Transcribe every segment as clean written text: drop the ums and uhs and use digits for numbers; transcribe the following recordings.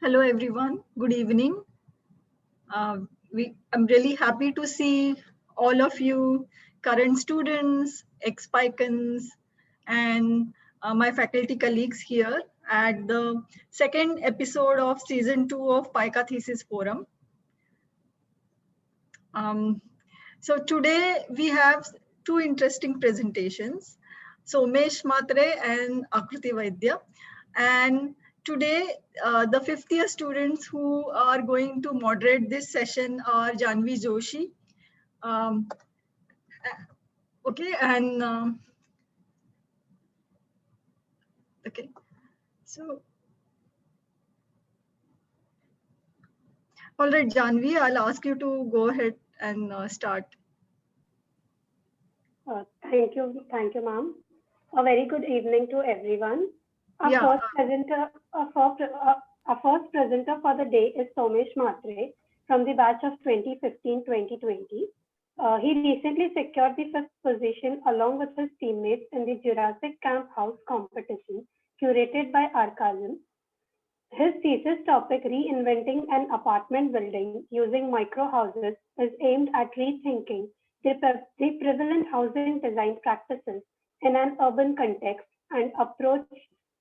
Hello, everyone. Good evening. I'm really happy to see all of you, current students, X-PiCAns, and my faculty colleagues here at the second episode of season 2 of PiCA Thesis Forum. Um, so today we have two interesting presentations, Somesh Mhatre and Aakruti Vaidya. And today the fifth year students who are going to moderate this session are Janvi Joshi. Um, okay, and okay, so all right, Janvi, I'll ask you to go ahead and start. Thank you, ma'am. A very good evening to everyone. Our Yeah, first presenter, our first presenter for the day is Somesh Mhatre from the batch of 2015-2020. He recently secured the first position along with his teammates in the Jurassic Camp House competition curated by Arcalum. His thesis topic, Reinventing an Apartment Building Using Microhouses, is aimed at rethinking the prevalent housing design practices in an urban context and approach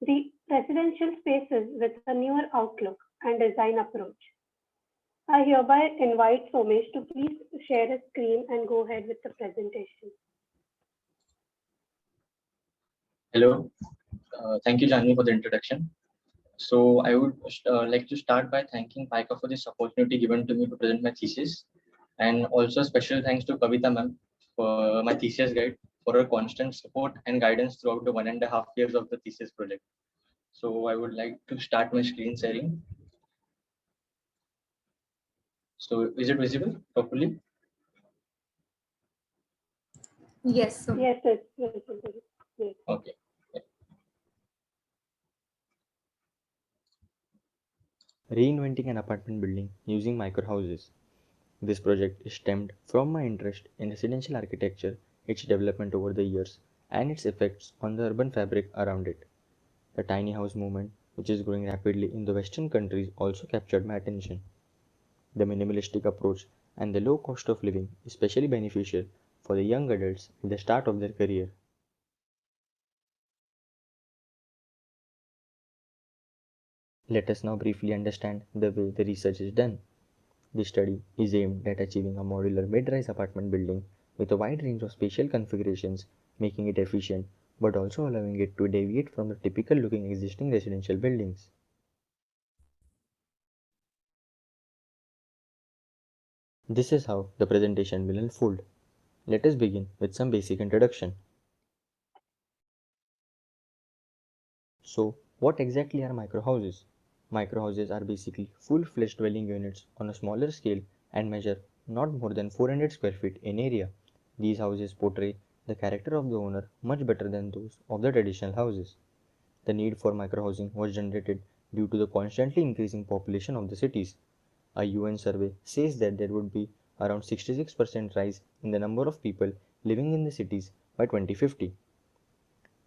the residential spaces with a newer outlook and design approach. I hereby invite Somesh to please share his screen and go ahead with the presentation. Hello, thank you, Janvi, for the introduction. So I would like to start by thanking PiCA for this opportunity given to me to present my thesis, and also special thanks to Kavita ma'am for my thesis guide for her constant support and guidance throughout the 1.5 years of the thesis project. So I would like to start my screen sharing. So is it visible properly? Yes. So Yes, yes, yes, yes. Okay. Reinventing an apartment building using microhouses. This project is stemmed from my interest in residential architecture, its development over the years, and its effects on the urban fabric around it. The tiny house movement, which is growing rapidly in the Western countries, also captured my attention. The minimalistic approach and the low cost of living is especially beneficial for the young adults at the start of their career. Let us now briefly understand the way the research is done. This study is aimed at achieving a modular mid-rise apartment building with a wide range of spatial configurations, making it efficient but also allowing it to deviate from the typical looking existing residential buildings. This is how the presentation will unfold. Let us begin with some basic introduction. So, what exactly are microhouses? Microhouses are basically full-fledged dwelling units on a smaller scale and measure not more than 400 square feet in area. These houses portray the character of the owner much better than those of the traditional houses. The need for microhousing was generated due to the constantly increasing population of the cities. A UN survey says that there would be around 66% rise in the number of people living in the cities by 2050.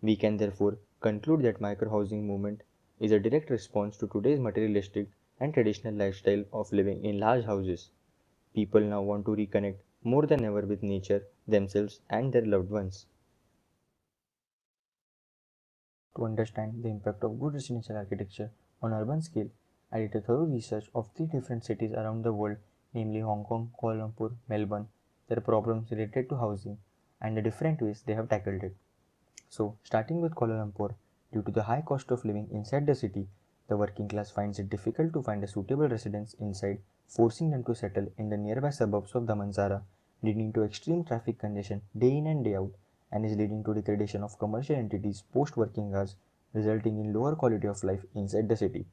We can therefore conclude that microhousing movement is a direct response to today's materialistic and traditional lifestyle of living in large houses. People now want to reconnect more than ever with nature, themselves, and their loved ones. To understand the impact of good residential architecture on urban scale, I did a thorough research of 3 different cities around the world, namely Hong Kong, Kuala Lumpur, Melbourne, their problems related to housing, and the different ways they have tackled it. So, starting with Kuala Lumpur, due to the high cost of living inside the city, the working class finds it difficult to find a suitable residence inside, forcing them to settle in the nearby suburbs of Damansara, leading to extreme traffic congestion day in and day out, and is leading to degradation of commercial entities post working hours, resulting in lower quality of life inside the city.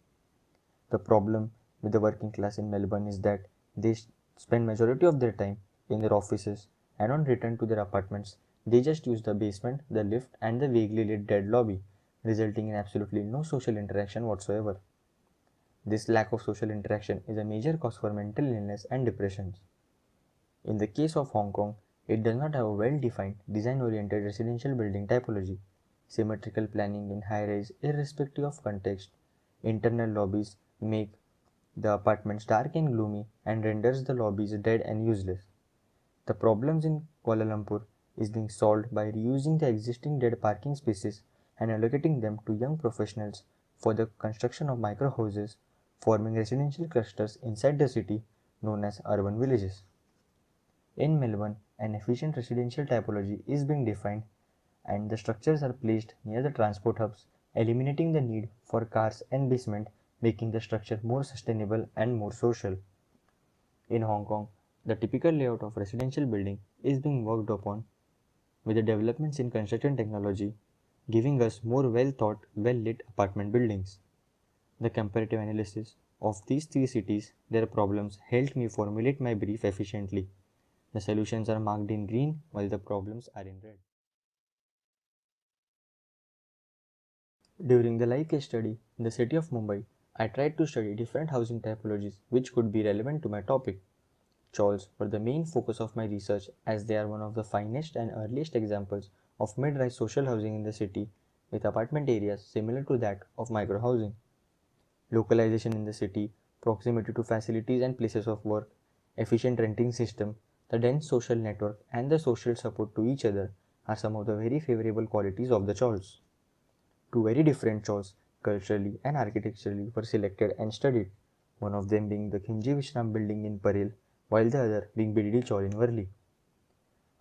The problem with the working class in Melbourne is that they spend majority of their time in their offices, and on return to their apartments they just use the basement, the lift, and the vaguely lit dead lobby, resulting in absolutely no social interaction whatsoever. This lack of social interaction is a major cause for mental illness and depressions. In the case of Hong Kong, it does not have a well-defined design-oriented residential building typology. Symmetrical planning in high-rise irrespective of context. Internal lobbies make The apartments dark and gloomy and renders the lobbies dead and useless. The problems in Kuala Lumpur is being solved by reusing the existing dead parking spaces and allocating them to young professionals for the construction of micro houses, forming residential clusters inside the city known as urban villages. In Melbourne, an efficient residential typology is being defined and the structures are placed near the transport hubs, eliminating the need for cars and basement, making the structure more sustainable and more social. In Hong Kong, the typical layout of residential building is being worked upon with the developments in construction technology, giving us more well thought, well lit apartment buildings. The comparative analysis of these three cities, their problems, helped me formulate my brief efficiently. The solutions are marked in green while the problems are in red. During the live case study in the city of Mumbai, I tried to study different housing typologies which could be relevant to my topic. Chawls were the main focus of my research as they are one of the finest and earliest examples of mid-rise social housing in the city with apartment areas similar to that of micro-housing. Localization in the city, proximity to facilities and places of work, efficient renting system, the dense social network and the social support to each other are some of the very favorable qualities of the chawls. Two very different chawls, culturally and architecturally, were selected and studied, one of them being the Khimji Vishram building in Parel, while the other being BDD Chawl in Worli.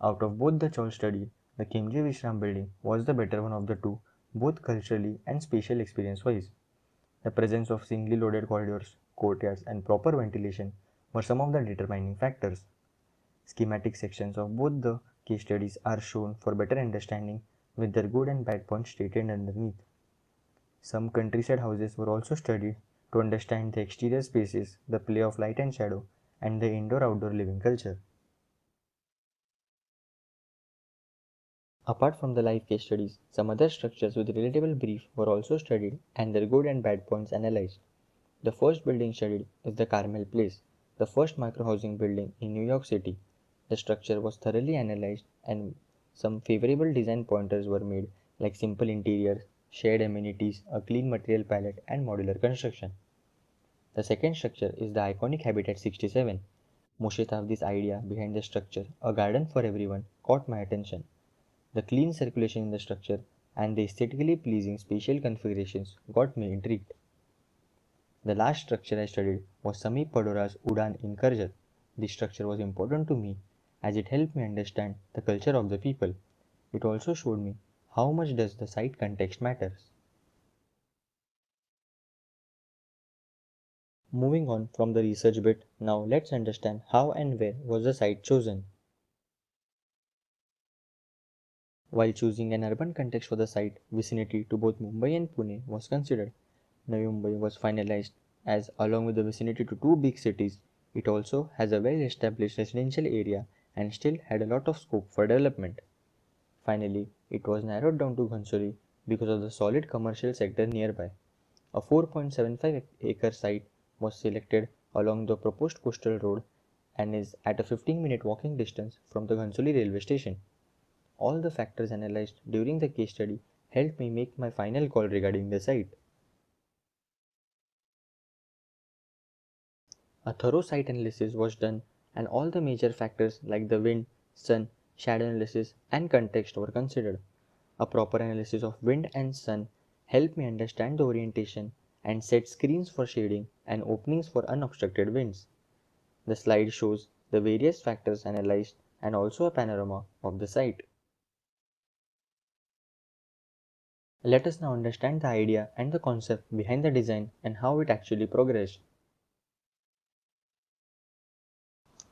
Out of both the chawl studied, the Khimji Vishram building was the better one of the two, both culturally and spatial experience-wise. The presence of singly loaded corridors, courtyards, and proper ventilation were some of the determining factors. Schematic sections of both the case studies are shown for better understanding with their good and bad points stated underneath. Some countryside houses were also studied to understand the exterior spaces, the play of light and shadow, and the indoor-outdoor living culture. Apart from the live case studies, some other structures with relatable brief were also studied and their good and bad points analyzed. The first building studied is the Carmel Place, the first micro-housing building in New York City. The structure was thoroughly analyzed and some favorable design pointers were made like simple interiors, shared amenities, a clean material palette, and modular construction. The second structure is the iconic Habitat 67. Moshe Tavdi's idea behind the structure, a garden for everyone, caught my attention. The clean circulation in the structure and the aesthetically pleasing spatial configurations got me intrigued. The last structure I studied was Samir Padora's Udan in Karjat. This structure was important to me as it helped me understand the culture of the people. It also showed me how much does the site context matters. Moving on from the research bit, now let's understand how and where was the site chosen. While choosing an urban context for the site, vicinity to both Mumbai and Pune was considered. Navi Mumbai was finalized as, along with the vicinity to two big cities, it also has a well-established residential area and still had a lot of scope for development. Finally, it was narrowed down to Ghansoli because of the solid commercial sector nearby. A 4.75-acre site was selected along the proposed coastal road and is at a 15-minute walking distance from the Ghansoli railway station. All the factors analyzed during the case study helped me make my final call regarding the site. A thorough site analysis was done and all the major factors like the wind, sun, shadow analysis and context were considered. A proper analysis of wind and sun helped me understand the orientation and set screens for shading and openings for unobstructed winds. The slide shows the various factors analyzed and also a panorama of the site. Let us now understand the idea and the concept behind the design and how it actually progressed.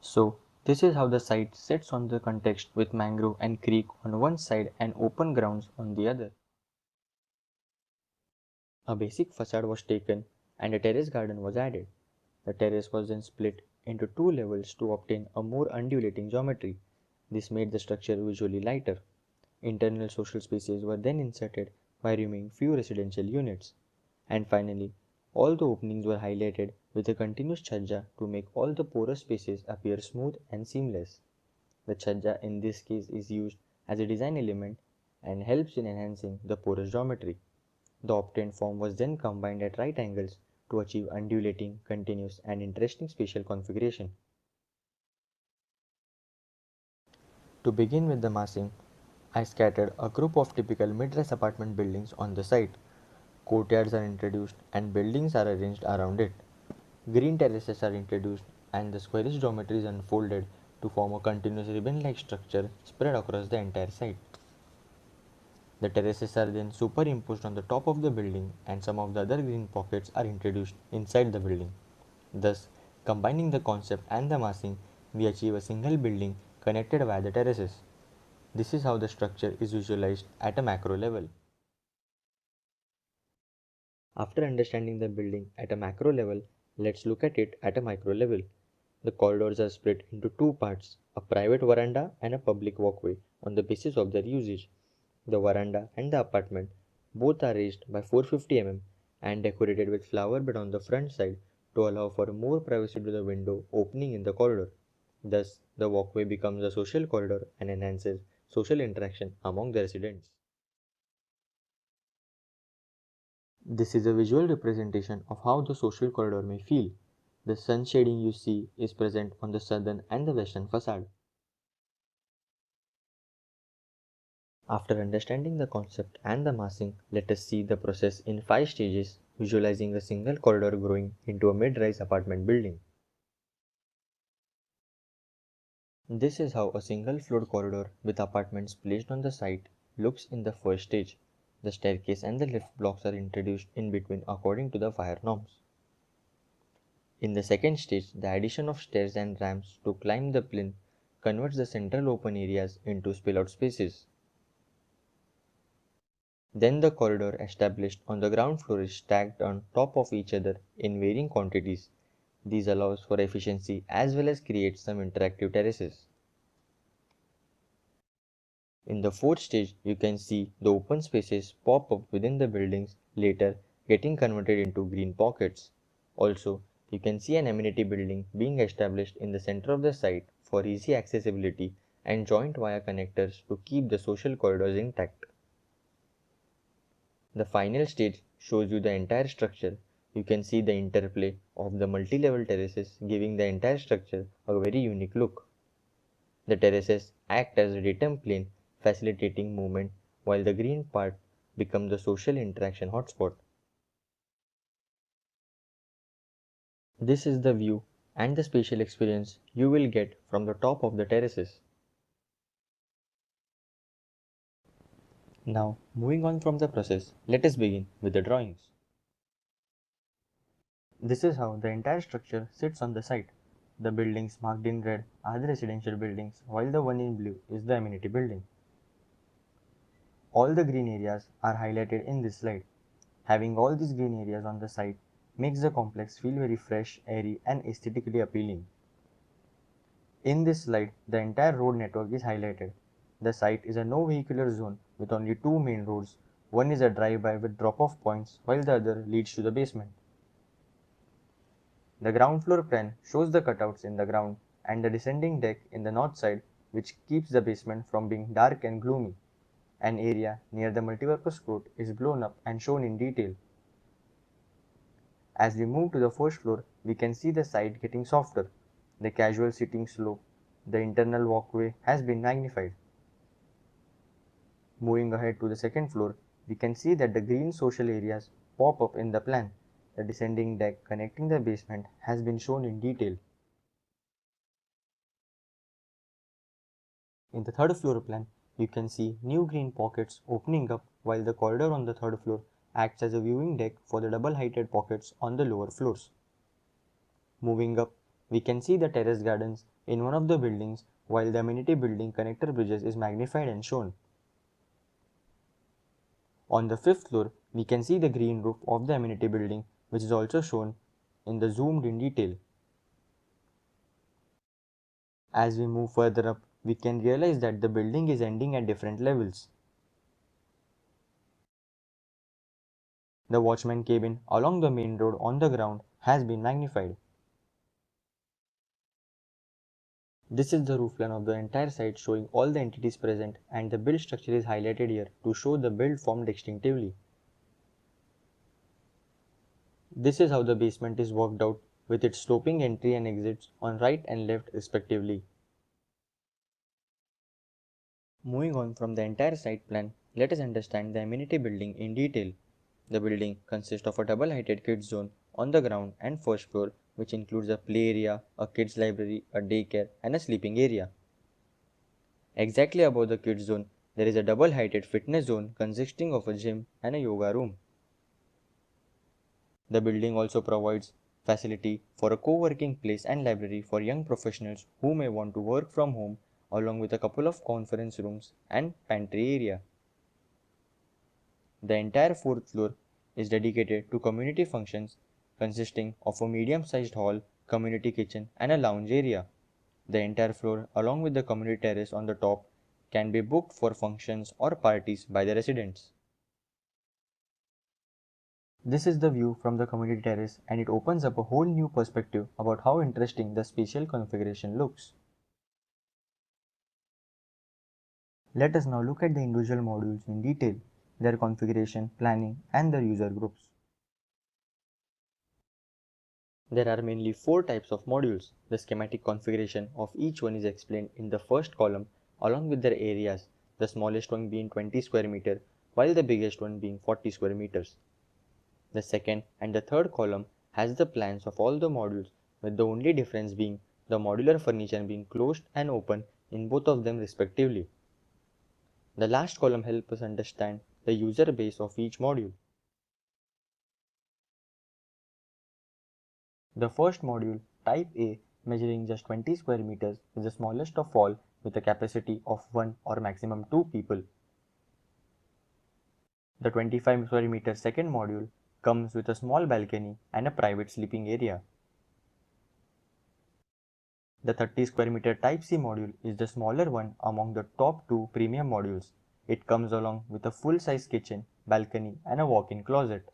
So, this is how the site sits on the context with mangrove and creek on one side and open grounds on the other. A basic facade was taken and a terrace garden was added. The terrace was then split into two levels to obtain a more undulating geometry. This made the structure visually lighter. Internal social spaces were then inserted by removing few residential units. And finally, all the openings were highlighted with a continuous chhajja to make all the porous spaces appear smooth and seamless. The chhajja in this case is used as a design element and helps in enhancing the porous geometry. The obtained form was then combined at right angles to achieve undulating, continuous, and interesting spatial configuration. To begin with the massing, I scattered a group of typical mid-rise apartment buildings on the site. Courtyards are introduced and buildings are arranged around it. Green terraces are introduced and the squarish dormitories unfolded to form a continuous ribbon-like structure spread across the entire site. The terraces are then superimposed on the top of the building and some of the other green pockets are introduced inside the building. Thus, combining the concept and the massing, we achieve a single building connected via the terraces. This is how the structure is visualized at a macro level. After understanding the building at a macro level, let's look at it at a micro level. The corridors are split into two parts, a private veranda and a public walkway on the basis of their usage. The veranda and the apartment both are raised by 450 mm and decorated with flower bed on the front side to allow for more privacy to the window opening in the corridor. Thus, the walkway becomes a social corridor and enhances social interaction among the residents. This is a visual representation of how the social corridor may feel. The sun shading you see is present on the southern and the western facade. After understanding the concept and the massing, let us see the process in 5 stages, visualizing a single corridor growing into a mid-rise apartment building. This is how a single floor corridor with apartments placed on the site looks in the first stage. The staircase and the lift blocks are introduced in between according to the fire norms. In the second stage, the addition of stairs and ramps to climb the plinth converts the central open areas into spill-out spaces. Then the corridor established on the ground floor is stacked on top of each other in varying quantities. This allows for efficiency as well as creates some interactive terraces. In the fourth stage, you can see the open spaces pop up within the buildings, later getting converted into green pockets. Also, you can see an amenity building being established in the center of the site for easy accessibility and joint via connectors to keep the social corridors intact. The final stage shows you the entire structure. You can see the interplay of the multi-level terraces giving the entire structure a very unique look. The terraces act as a datum plane facilitating movement while the green part becomes the social interaction hotspot. This is the view and the spatial experience you will get from the top of the terraces. Now, moving on from the process, let us begin with the drawings. This is how the entire structure sits on the site. The buildings marked in red are the residential buildings, while the one in blue is the amenity building. All the green areas are highlighted in this slide. Having all these green areas on the site makes the complex feel very fresh, airy, and aesthetically appealing. In this slide, the entire road network is highlighted. The site is a no vehicular zone with only two main roads. One is a drive-by with drop-off points, while the other leads to the basement. The ground floor plan shows the cutouts in the ground and the descending deck in the north side, which keeps the basement from being dark and gloomy. An area near the multipurpose court is blown up and shown in detail. As we move to the first floor, we can see the site getting softer. The casual seating slope, the internal walkway has been magnified. Moving ahead to the second floor, we can see that the green social areas pop up in the plan. The descending deck connecting the basement has been shown in detail. In the third floor plan, you can see new green pockets opening up while the corridor on the third floor acts as a viewing deck for the double-heighted pockets on the lower floors. Moving up, we can see the terrace gardens in one of the buildings while the amenity building connector bridges is magnified and shown. On the fifth floor, we can see the green roof of the amenity building, which is also shown in the zoomed in detail. As we move further up, we can realize that the building is ending at different levels. The watchman cabin along the main road on the ground has been magnified. This is the roof plan of the entire site showing all the entities present, and the build structure is highlighted here to show the build formed distinctively. This is how the basement is worked out with its sloping entry and exits on right and left respectively. Moving on from the entire site plan, let us understand the amenity building in detail. The building consists of a double-heighted kids zone on the ground and first floor, which includes a play area, a kids library, a daycare, and a sleeping area. Exactly above the kids zone, there is a double-heighted fitness zone consisting of a gym and a yoga room. The building also provides facility for a co-working place and library for young professionals who may want to work from home, along with a couple of conference rooms and pantry area. The entire fourth floor is dedicated to community functions consisting of a medium-sized hall, community kitchen, and a lounge area. The entire floor, along with the community terrace on the top, can be booked for functions or parties by the residents. This is the view from the community terrace, and it opens up a whole new perspective about how interesting the spatial configuration looks. Let us now look at the individual modules in detail, their configuration, planning, and their user groups. There are mainly four types of modules. The schematic configuration of each one is explained in the first column along with their areas, the smallest one being 20 square meter while the biggest one being 40 square meters. The second and the third column has the plans of all the modules, with the only difference being the modular furniture being closed and open in both of them respectively. The last column helps us understand the user base of each module. The first module, Type A, measuring just 20 square meters, is the smallest of all with a capacity of 1 or maximum 2 people. The 25 square meter second module comes with a small balcony and a private sleeping area. The 30 square meter Type C module is the smaller one among the top two premium modules. It comes along with a full-size kitchen, balcony, and a walk-in closet.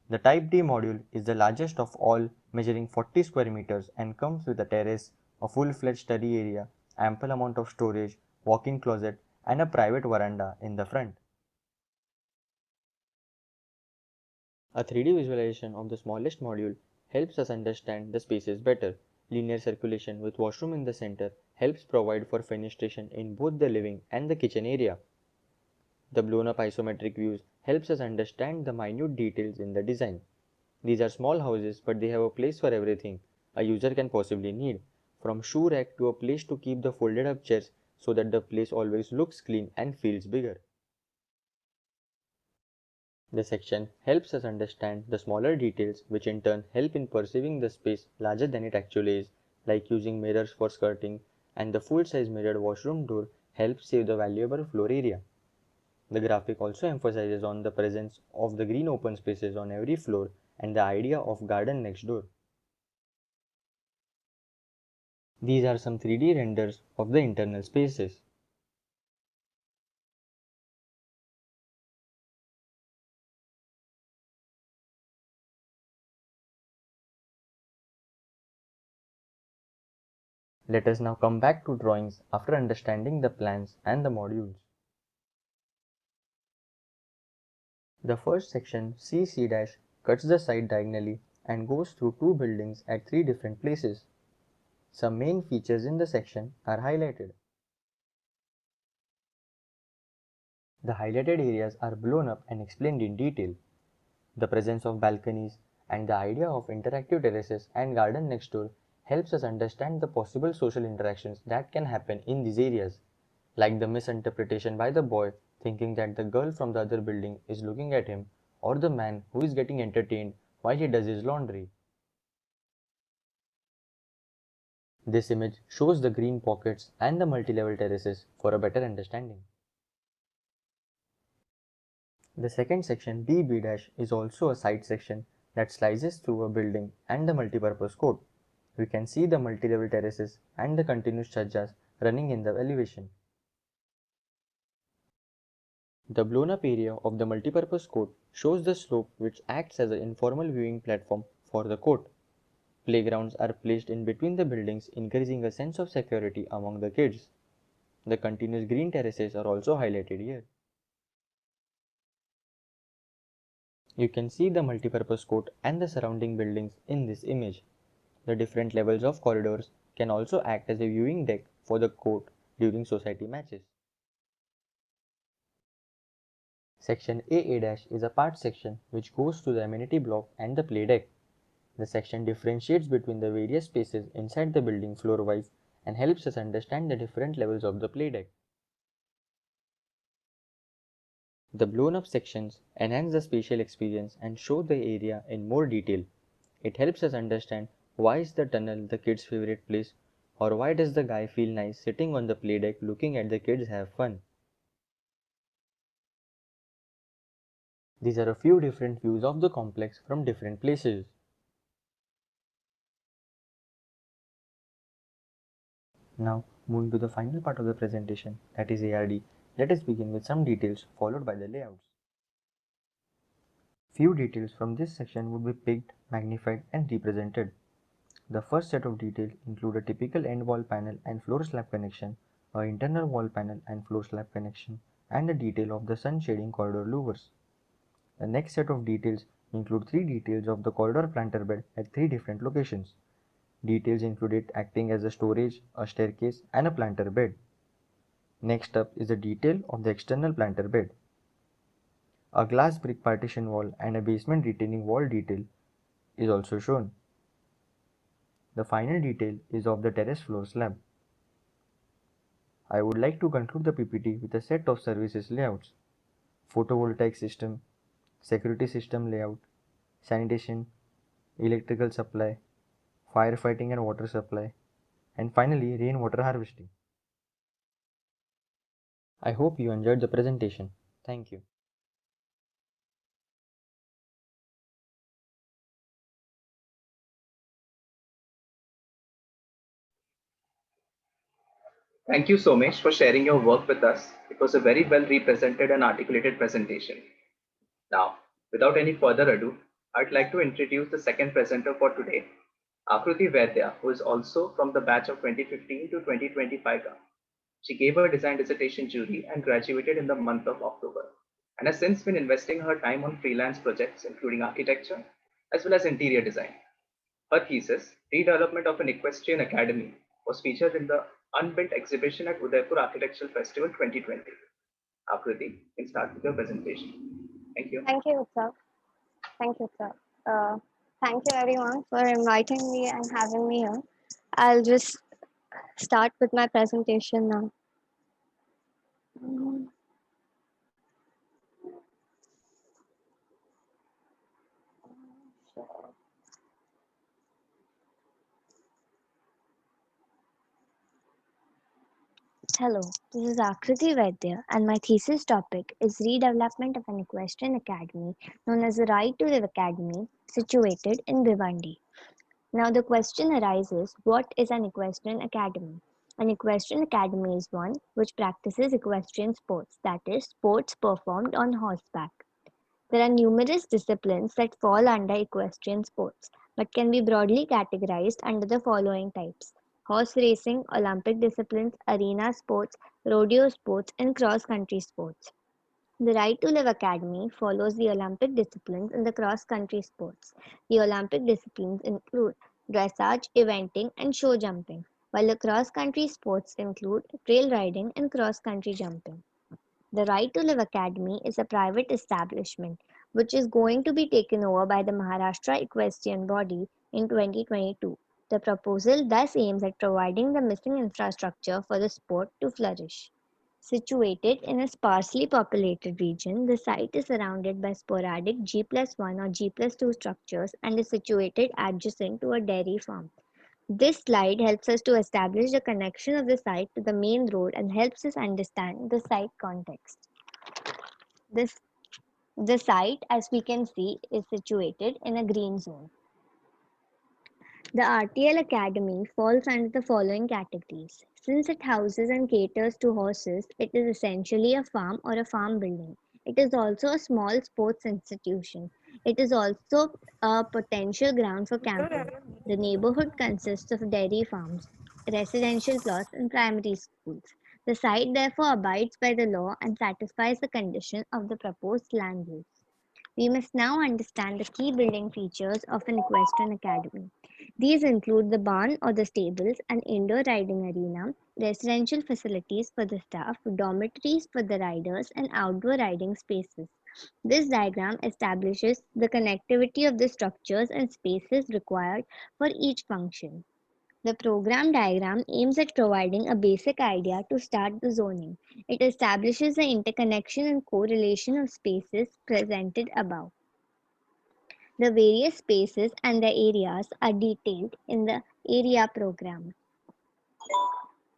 The Type D module is the largest of all, measuring 40 square meters and comes with a terrace, a full-fledged study area, ample amount of storage, walk-in closet, and a private veranda in the front. A 3D visualization of the smallest module helps us understand the spaces better. Linear circulation with washroom in the center helps provide for fenestration in both the living and the kitchen area. The blown up isometric views helps us understand the minute details in the design. These are small houses, but they have a place for everything a user can possibly need, from shoe rack to a place to keep the folded up chairs so that the place always looks clean and feels bigger. This section helps us understand the smaller details which in turn help in perceiving the space larger than it actually is, like using mirrors for skirting, and the full-size mirrored washroom door helps save the valuable floor area. The graphic also emphasizes on the presence of the green open spaces on every floor and the idea of garden next door. These are some 3D renders of the internal spaces. Let us now come back to drawings after understanding the plans and the modules. The first section CC- cuts the site diagonally and goes through two buildings at three different places. Some main features in the section are highlighted. The highlighted areas are blown up and explained in detail. The presence of balconies and the idea of interactive terraces and garden next door helps us understand the possible social interactions that can happen in these areas, like the misinterpretation by the boy thinking that the girl from the other building is looking at him, or the man who is getting entertained while he does his laundry. This image shows the green pockets and the multi-level terraces for a better understanding. The second section BB- is also a side section that slices through a building and the multipurpose court. We can see the multi-level terraces and the continuous chajjas running in the elevation. The blown up area of the multipurpose court shows the slope which acts as an informal viewing platform for the court. Playgrounds are placed in between the buildings, increasing a sense of security among the kids. The continuous green terraces are also highlighted here. You can see the multipurpose court and the surrounding buildings in this image. The different levels of corridors can also act as a viewing deck for the court during society matches. Section AA- is a part section which goes to the amenity block and the play deck. The section differentiates between the various spaces inside the building floor-wise and helps us understand the different levels of the play deck. The blown-up sections enhance the spatial experience and show the area in more detail. It helps us understand why is the tunnel the kids' favorite place, or why does the guy feel nice sitting on the play deck looking at the kids have fun. These are a few different views of the complex from different places. Now, moving to the final part of the presentation, that is ARD, let us begin with some details followed by the layouts. Few details from this section would be picked, magnified and represented. The first set of details include a typical end wall panel and floor slab connection, a internal wall panel and floor slab connection, and a detail of the sun shading corridor louvers. The next set of details include 3 details of the corridor planter bed at 3 different locations. Details include it acting as a storage, a staircase, and a planter bed. Next up is a detail of the external planter bed. A glass brick partition wall and a basement retaining wall detail is also shown. The final detail is of the terrace floor slab. I would like to conclude the PPT with a set of services layouts: photovoltaic system, security system layout, sanitation, electrical supply, firefighting and water supply, and finally rainwater harvesting. I hope you enjoyed the presentation. Thank you. Thank you, Somesh, for sharing your work with us. It was a very well represented and articulated presentation. Now, without any further ado, I'd like to introduce the second presenter for today, Aakruti Vaidya, who is also from the batch of 2015 to 2025. She gave her design dissertation jury and graduated in the month of October, and has since been investing her time on freelance projects, including architecture as well as interior design. Her thesis, Redevelopment of an Equestrian Academy, was featured in the Unbuilt exhibition at Udaipur Architectural Festival 2020. Akruti, you can start with your presentation. Thank you. Thank you, sir. Thank you, sir. Thank you, everyone, for inviting me and having me here. I'll just start with my presentation now. Hello, this is Aakruti Vaidya, and my thesis topic is Redevelopment of an Equestrian Academy, known as the Right to Live Academy, situated in Bhiwandi. Now, the question arises, what is an equestrian academy? An equestrian academy is one which practices equestrian sports, that is, sports performed on horseback. There are numerous disciplines that fall under equestrian sports, but can be broadly categorized under the following types: horse racing, Olympic disciplines, arena sports, rodeo sports, and cross-country sports. The Right to Live Academy follows the Olympic disciplines and the cross-country sports. The Olympic disciplines include dressage, eventing, and show jumping, while the cross-country sports include trail riding and cross-country jumping. The Right to Live Academy is a private establishment which is going to be taken over by the Maharashtra Equestrian Body in 2022. The proposal thus aims at providing the missing infrastructure for the sport to flourish. Situated in a sparsely populated region, the site is surrounded by sporadic G+1 or G+2 structures and is situated adjacent to a dairy farm. This slide helps us to establish the connection of the site to the main road and helps us understand the site context. The site, as we can see, is situated in a green zone. The RTL Academy falls under the following categories. Since it houses and caters to horses, it is essentially a farm or a farm building. It is also a small sports institution. It is also a potential ground for camping. The neighborhood consists of dairy farms, residential plots, and primary schools. The site therefore abides by the law and satisfies the condition of the proposed land use. We must now understand the key building features of an equestrian academy. These include the barn or the stables, an indoor riding arena, residential facilities for the staff, dormitories for the riders, and outdoor riding spaces. This diagram establishes the connectivity of the structures and spaces required for each function. The program diagram aims at providing a basic idea to start the zoning. It establishes the interconnection and correlation of spaces presented above. The various spaces and the areas are detailed in the area program.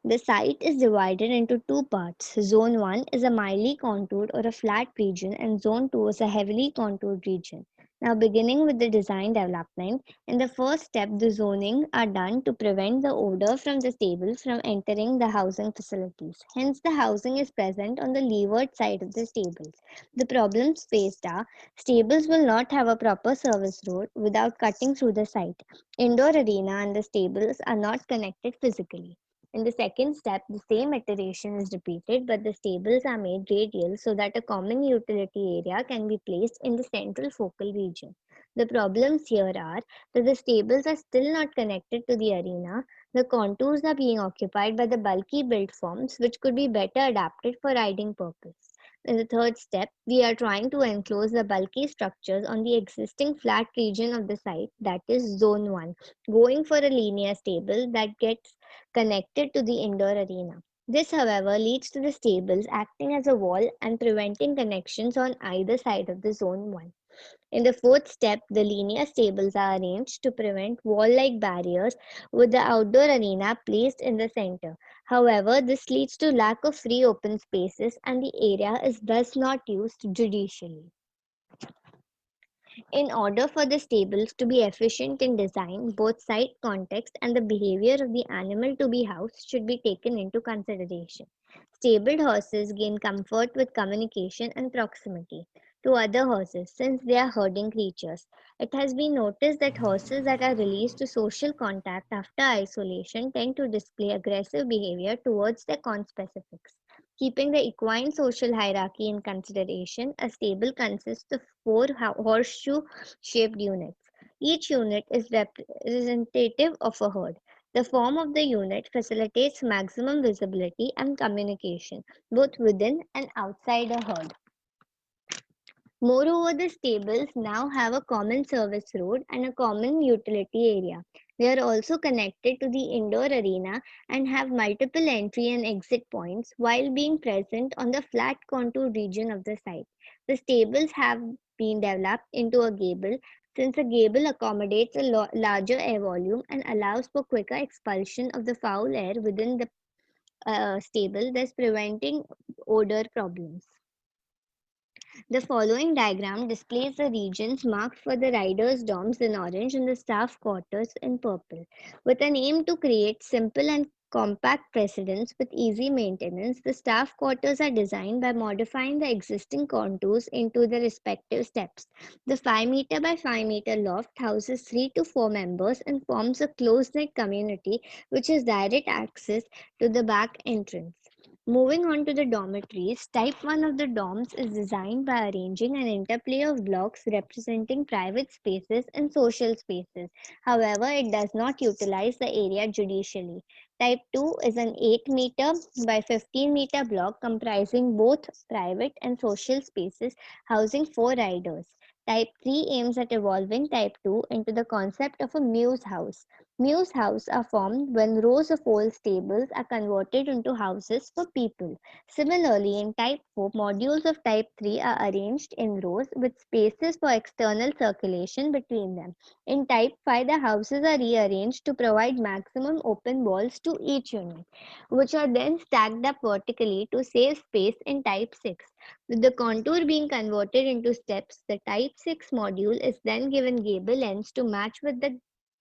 The site is divided into two parts. Zone 1 is a mildly contoured or a flat region, and Zone 2 is a heavily contoured region. Now, beginning with the design development, in the first step, the zoning are done to prevent the odor from the stables from entering the housing facilities. Hence, the housing is present on the leeward side of the stables. The problems faced are stables will not have a proper service road without cutting through the site. Indoor arena and the stables are not connected physically. In the second step, the same iteration is repeated, but the stables are made radial so that a common utility area can be placed in the central focal region. The problems here are that the stables are still not connected to the arena, the contours are being occupied by the bulky built forms which could be better adapted for riding purpose. In the third step, we are trying to enclose the bulky structures on the existing flat region of the site, that is Zone 1, going for a linear stable that gets connected to the indoor arena. This, however, leads to the stables acting as a wall and preventing connections on either side of the Zone 1. In the fourth step, the linear stables are arranged to prevent wall-like barriers with the outdoor arena placed in the center. However, this leads to lack of free open spaces and the area is thus not used judicially. In order for the stables to be efficient in design, both site context and the behavior of the animal to be housed should be taken into consideration. Stabled horses gain comfort with communication and proximity to other horses since they are herding creatures. It has been noticed that horses that are released to social contact after isolation tend to display aggressive behavior towards their conspecifics. Keeping the equine social hierarchy in consideration, a stable consists of four horseshoe-shaped units. Each unit is representative of a herd. The form of the unit facilitates maximum visibility and communication, both within and outside a herd. Moreover, the stables now have a common service road and a common utility area. They are also connected to the indoor arena and have multiple entry and exit points while being present on the flat contour region of the site. The stables have been developed into a gable since a gable accommodates a larger air volume and allows for quicker expulsion of the foul air within the stable, thus preventing odor problems. The following diagram displays the regions marked for the riders' dorms in orange and the staff quarters in purple. With an aim to create simple and compact residence with easy maintenance, the staff quarters are designed by modifying the existing contours into the respective steps. The 5 meter by 5 meter loft houses 3 to 4 members and forms a close-knit community which has direct access to the back entrance. Moving on to the dormitories, type 1 of the dorms is designed by arranging an interplay of blocks representing private spaces and social spaces. However, it does not utilize the area judicially. Type 2 is an 8 meter by 15 meter block comprising both private and social spaces housing 4 riders. Type 3 aims at evolving Type 2 into the concept of a mews house. Mews houses are formed when rows of old stables are converted into houses for people. Similarly, in Type 4, modules of Type 3 are arranged in rows with spaces for external circulation between them. In Type 5, the houses are rearranged to provide maximum open walls to each unit, which are then stacked up vertically to save space in Type 6. With the contour being converted into steps, the Type 6 module is then given gable ends to match with the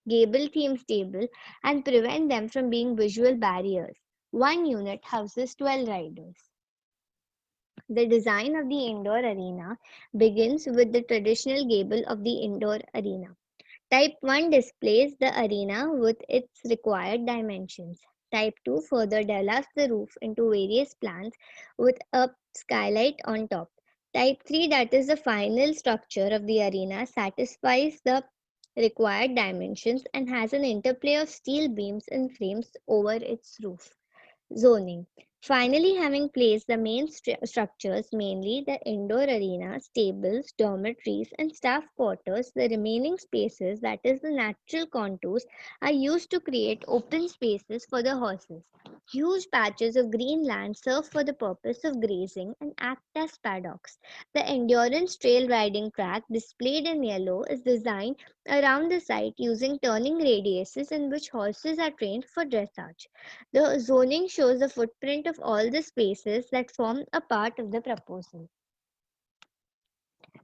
gable theme stable and prevent them from being visual barriers. One unit houses 12 riders. The design of the indoor arena begins with the traditional gable of the indoor arena. Type 1 displays the arena with its required dimensions. Type 2 further develops the roof into various plans with a skylight on top. Type 3, that is the final structure of the arena, satisfies the required dimensions and has an interplay of steel beams and frames over its roof. Zoning. Finally, having placed the main structures, mainly the indoor arena, stables, dormitories, and staff quarters, the remaining spaces, that is the natural contours, are used to create open spaces for the horses. Huge patches of green land serve for the purpose of grazing and act as paddocks. The endurance trail riding track, displayed in yellow, is designed around the site using turning radiuses in which horses are trained for dressage. The zoning shows the footprint of all the spaces that form a part of the proposal.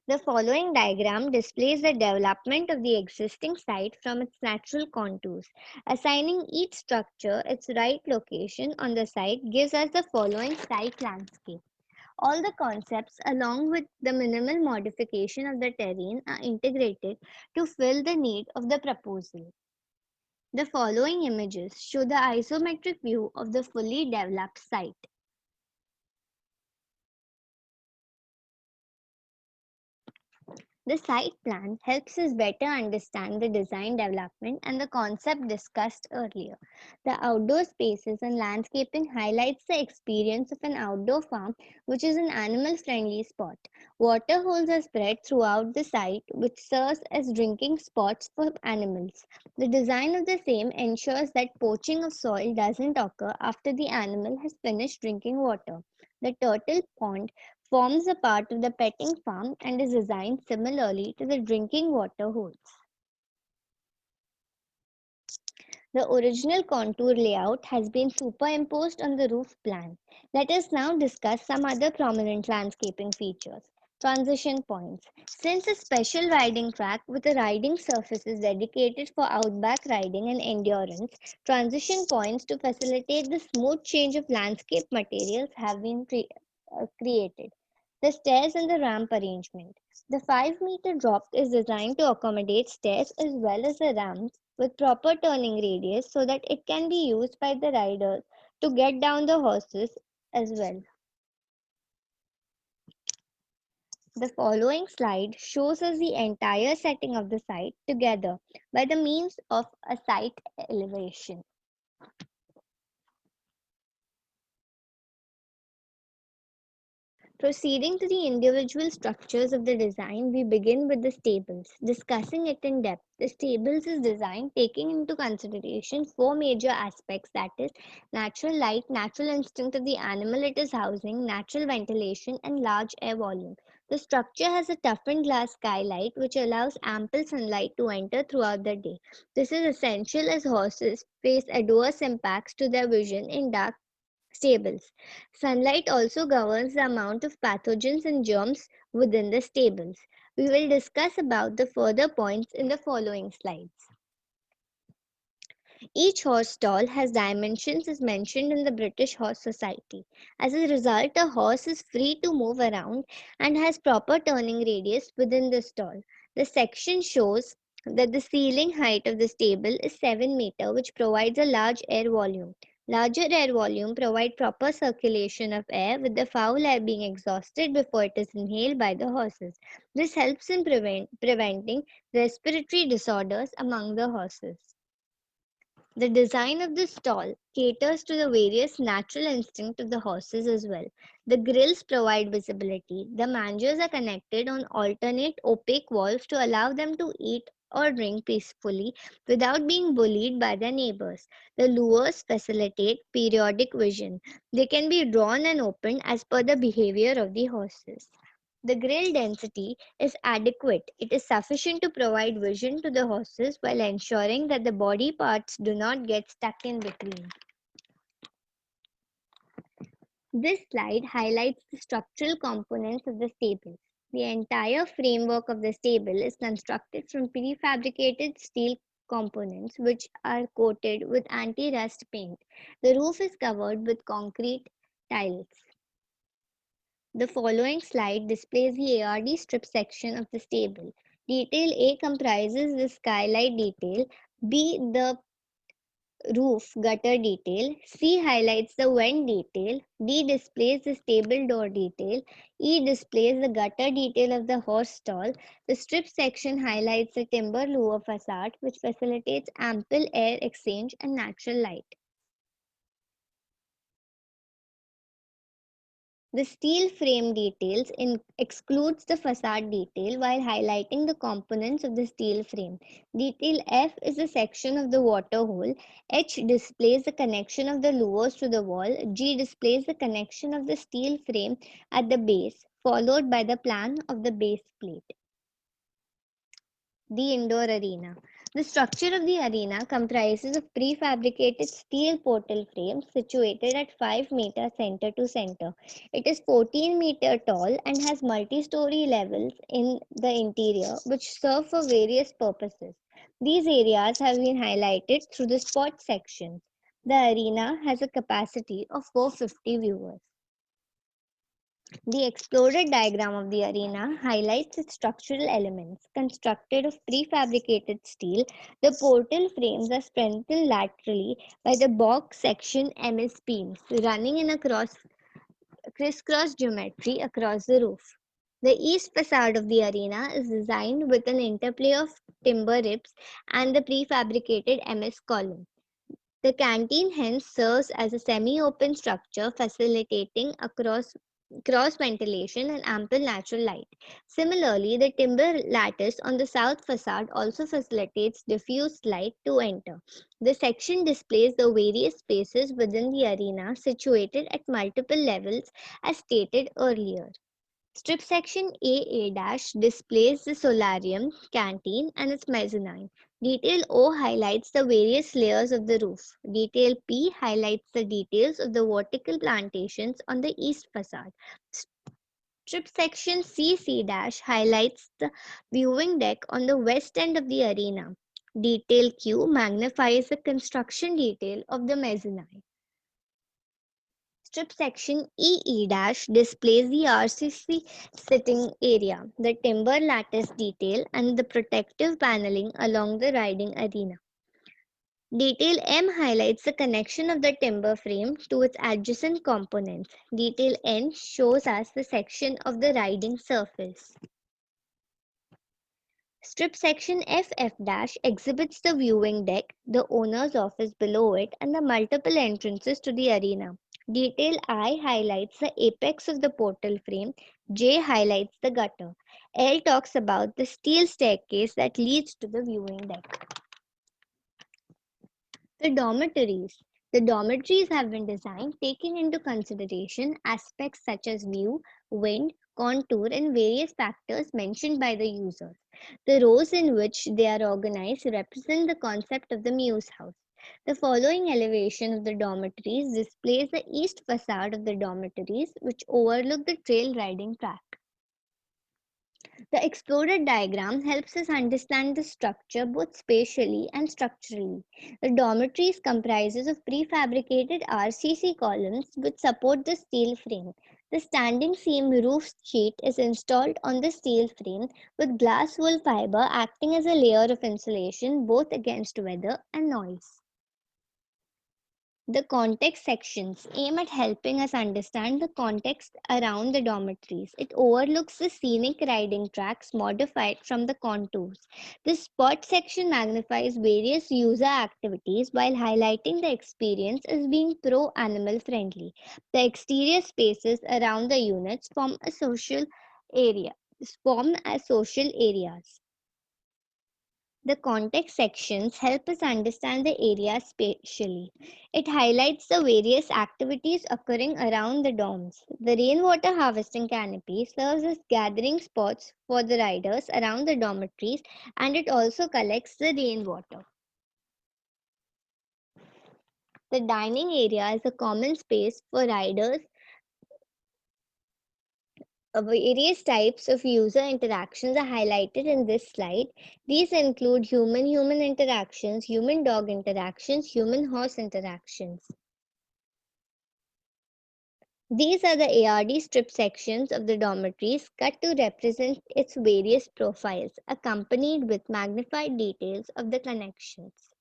The following diagram displays the development of the existing site from its natural contours. Assigning each structure its right location on the site gives us the following site landscape. All the concepts, along with the minimal modification of the terrain, are integrated to fill the need of the proposal. The following images show the isometric view of the fully developed site. The site plan helps us better understand the design development and the concept discussed earlier. The outdoor spaces and landscaping highlights the experience of an outdoor farm, which is an animal-friendly spot. Water holes are spread throughout the site, which serves as drinking spots for animals. The design of the same ensures that poaching of soil doesn't occur after the animal has finished drinking water. The turtle pond forms a part of the petting farm and is designed similarly to the drinking water holes. The original contour layout has been superimposed on the roof plan. Let us now discuss some other prominent landscaping features. Transition points. Since a special riding track with a riding surface is dedicated for outback riding and endurance, transition points to facilitate the smooth change of landscape materials have been created. The stairs and the ramp arrangement. The 5-meter drop is designed to accommodate stairs as well as the ramps with proper turning radius so that it can be used by the riders to get down the horses as well. The following slide shows us the entire setting of the site together by the means of a site elevation. Proceeding to the individual structures of the design, we begin with the stables. Discussing it in depth, the stables is designed taking into consideration 4 major aspects, that is, natural light, natural instinct of the animal it is housing, natural ventilation, and large air volume. The structure has a toughened glass skylight which allows ample sunlight to enter throughout the day. This is essential as horses face adverse impacts to their vision in dark stables. Sunlight also governs the amount of pathogens and germs within the stables. We will discuss about the further points in the following slides. Each horse stall has dimensions as mentioned in the British Horse Society. As a result, a horse is free to move around and has proper turning radius within the stall. The section shows that the ceiling height of the stable is 7 meters, which provides a large air volume. Larger air volume provide proper circulation of air, with the foul air being exhausted before it is inhaled by the horses. This helps in preventing respiratory disorders among the horses. The design of the stall caters to the various natural instincts of the horses as well. The grills provide visibility. The mangers are connected on alternate opaque walls to allow them to eat or drink peacefully without being bullied by their neighbors. The lures facilitate periodic vision. They can be drawn and opened as per the behavior of the horses. The grill density is adequate. It is sufficient to provide vision to the horses while ensuring that the body parts do not get stuck in between. This slide highlights the structural components of the stable. The entire framework of the stable is constructed from prefabricated steel components which are coated with anti-rust paint. The roof is covered with concrete tiles. The following slide displays the ARD strip section of the stable. Detail A comprises the skylight detail, B the roof gutter detail, C highlights the vent detail, D displays the stable door detail, E displays the gutter detail of the horse stall. The strip section highlights the timber lower facade, which facilitates ample air exchange and natural light. The steel frame details excludes the facade detail while highlighting the components of the steel frame. Detail F is a section of the water hole. H displays the connection of the louvers to the wall. G displays the connection of the steel frame at the base, followed by the plan of the base plate. The indoor arena. The structure of the arena comprises of prefabricated steel portal frames situated at 5 meters center to center. It is 14 meters tall and has multi-story levels in the interior which serve for various purposes. These areas have been highlighted through the spot sections. The arena has a capacity of 450 viewers. The exploded diagram of the arena highlights its structural elements. Constructed of prefabricated steel, the portal frames are strengthened laterally by the box section MS beams running in a crisscross geometry across the roof. The east facade of the arena is designed with an interplay of timber ribs and the prefabricated MS column. The canteen hence serves as a semi-open structure facilitating cross ventilation and ample natural light. Similarly, the timber lattice on the south facade also facilitates diffused light to enter. The section displays the various spaces within the arena situated at multiple levels as stated earlier. Strip section AA- displays the solarium, canteen, and its mezzanine. Detail O highlights the various layers of the roof. Detail P highlights the details of the vertical plantations on the east facade. Strip section CC- highlights the viewing deck on the west end of the arena. Detail Q magnifies the construction detail of the mezzanine. Strip section EE- displays the RCC sitting area, the timber lattice detail, and the protective paneling along the riding arena. Detail M highlights the connection of the timber frame to its adjacent components. Detail N shows us the section of the riding surface. Strip section FF- exhibits the viewing deck, the owner's office below it, and the multiple entrances to the arena. Detail I highlights the apex of the portal frame. J highlights the gutter. L talks about the steel staircase that leads to the viewing deck. The dormitories. The dormitories have been designed taking into consideration aspects such as view, wind, contour, and various factors mentioned by the users. The rows in which they are organized represent the concept of the Muse house. The following elevation of the dormitories displays the east facade of the dormitories, which overlook the trail riding track. The exploded diagram helps us understand the structure both spatially and structurally. The dormitories comprises of prefabricated RCC columns which support the steel frame. The standing seam roof sheet is installed on the steel frame with glass wool fiber acting as a layer of insulation both against weather and noise. The context sections aim at helping us understand the context around the dormitories. It overlooks the scenic riding tracks modified from the contours. The spot section magnifies various user activities while highlighting the experience as being pro-animal friendly. The exterior spaces around the units form as social areas. The context sections help us understand the area spatially. It highlights the various activities occurring around the dorms. The rainwater harvesting canopy serves as gathering spots for the riders around the dormitories, and it also collects the rainwater. The dining area is a common space for riders. Various types of user interactions are highlighted in this slide. These include human-human interactions, human-dog interactions, human-horse interactions. These are the ARD strip sections of the dormitories cut to represent its various profiles, accompanied with magnified details of the connections.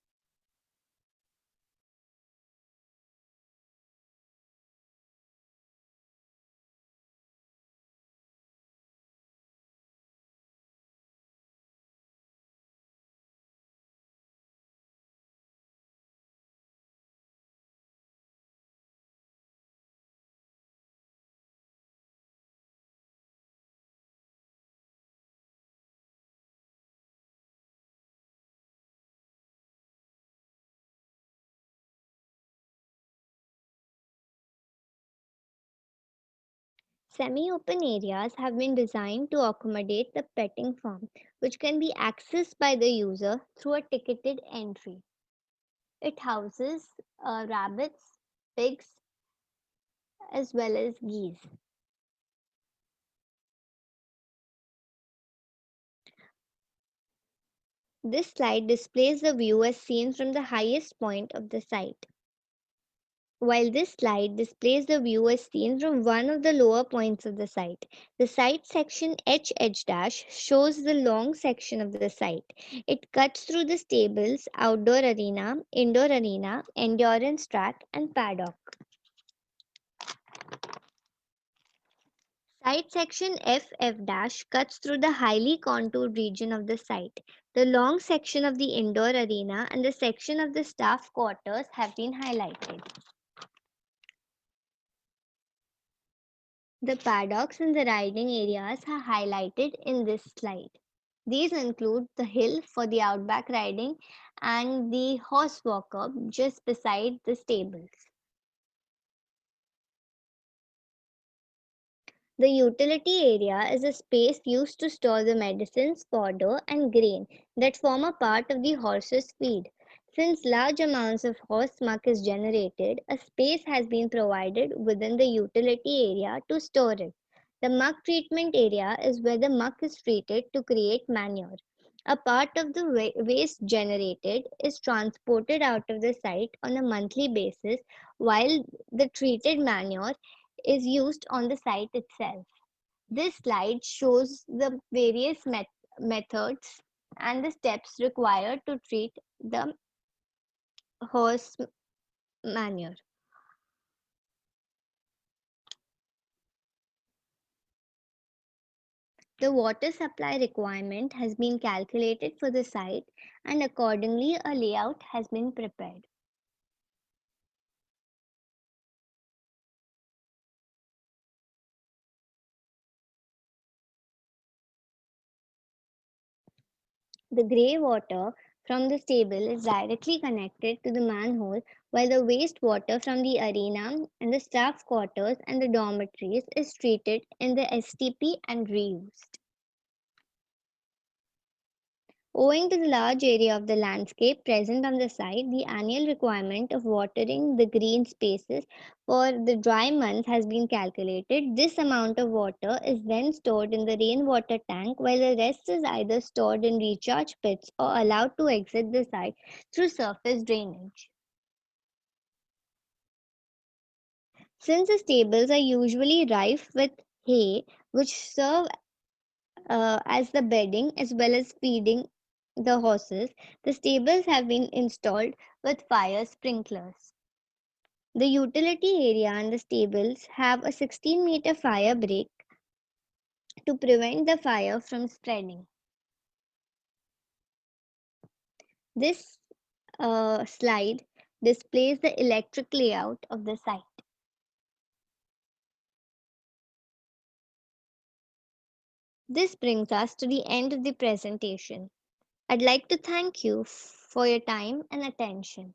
semi-open areas have been designed to accommodate the petting farm, which can be accessed by the user through a ticketed entry. It houses rabbits, pigs, as well as geese. This slide displays the view as seen from the highest point of the site, while this slide displays the view as seen from one of the lower points of the site. The site section H shows the long section of the site. It cuts through the stables, outdoor arena, indoor arena, endurance track, and paddock. Site section FF- cuts through the highly contoured region of the site. The long section of the indoor arena and the section of the staff quarters have been highlighted. The paddocks and the riding areas are highlighted in this slide. These include the hill for the outback riding and the horse walker just beside the stables. The utility area is a space used to store the medicines, fodder, and grain that form a part of the horse's feed. Since large amounts of horse muck is generated, a space has been provided within the utility area to store it. The muck treatment area is where the muck is treated to create manure. A part of the waste generated is transported out of the site on a monthly basis, while the treated manure is used on the site itself. This slide shows the various methods and the steps required to treat the horse manure. The water supply requirement has been calculated for the site, and accordingly a layout has been prepared. The grey water from the stable is directly connected to the manhole, while the wastewater from the arena and the staff quarters and the dormitories is treated in the STP and reused. Owing to the large area of the landscape present on the site, the annual requirement of watering the green spaces for the dry months has been calculated. This amount of water is then stored in the rainwater tank, while the rest is either stored in recharge pits or allowed to exit the site through surface drainage. Since the stables are usually rife with hay, which serve as the bedding as well as feeding the horses, the stables have been installed with fire sprinklers. The utility area and the stables have a 16-meter fire break to prevent the fire from spreading. This slide displays the electric layout of the site. This brings us to the end of the presentation. I'd like to thank you for your time and attention.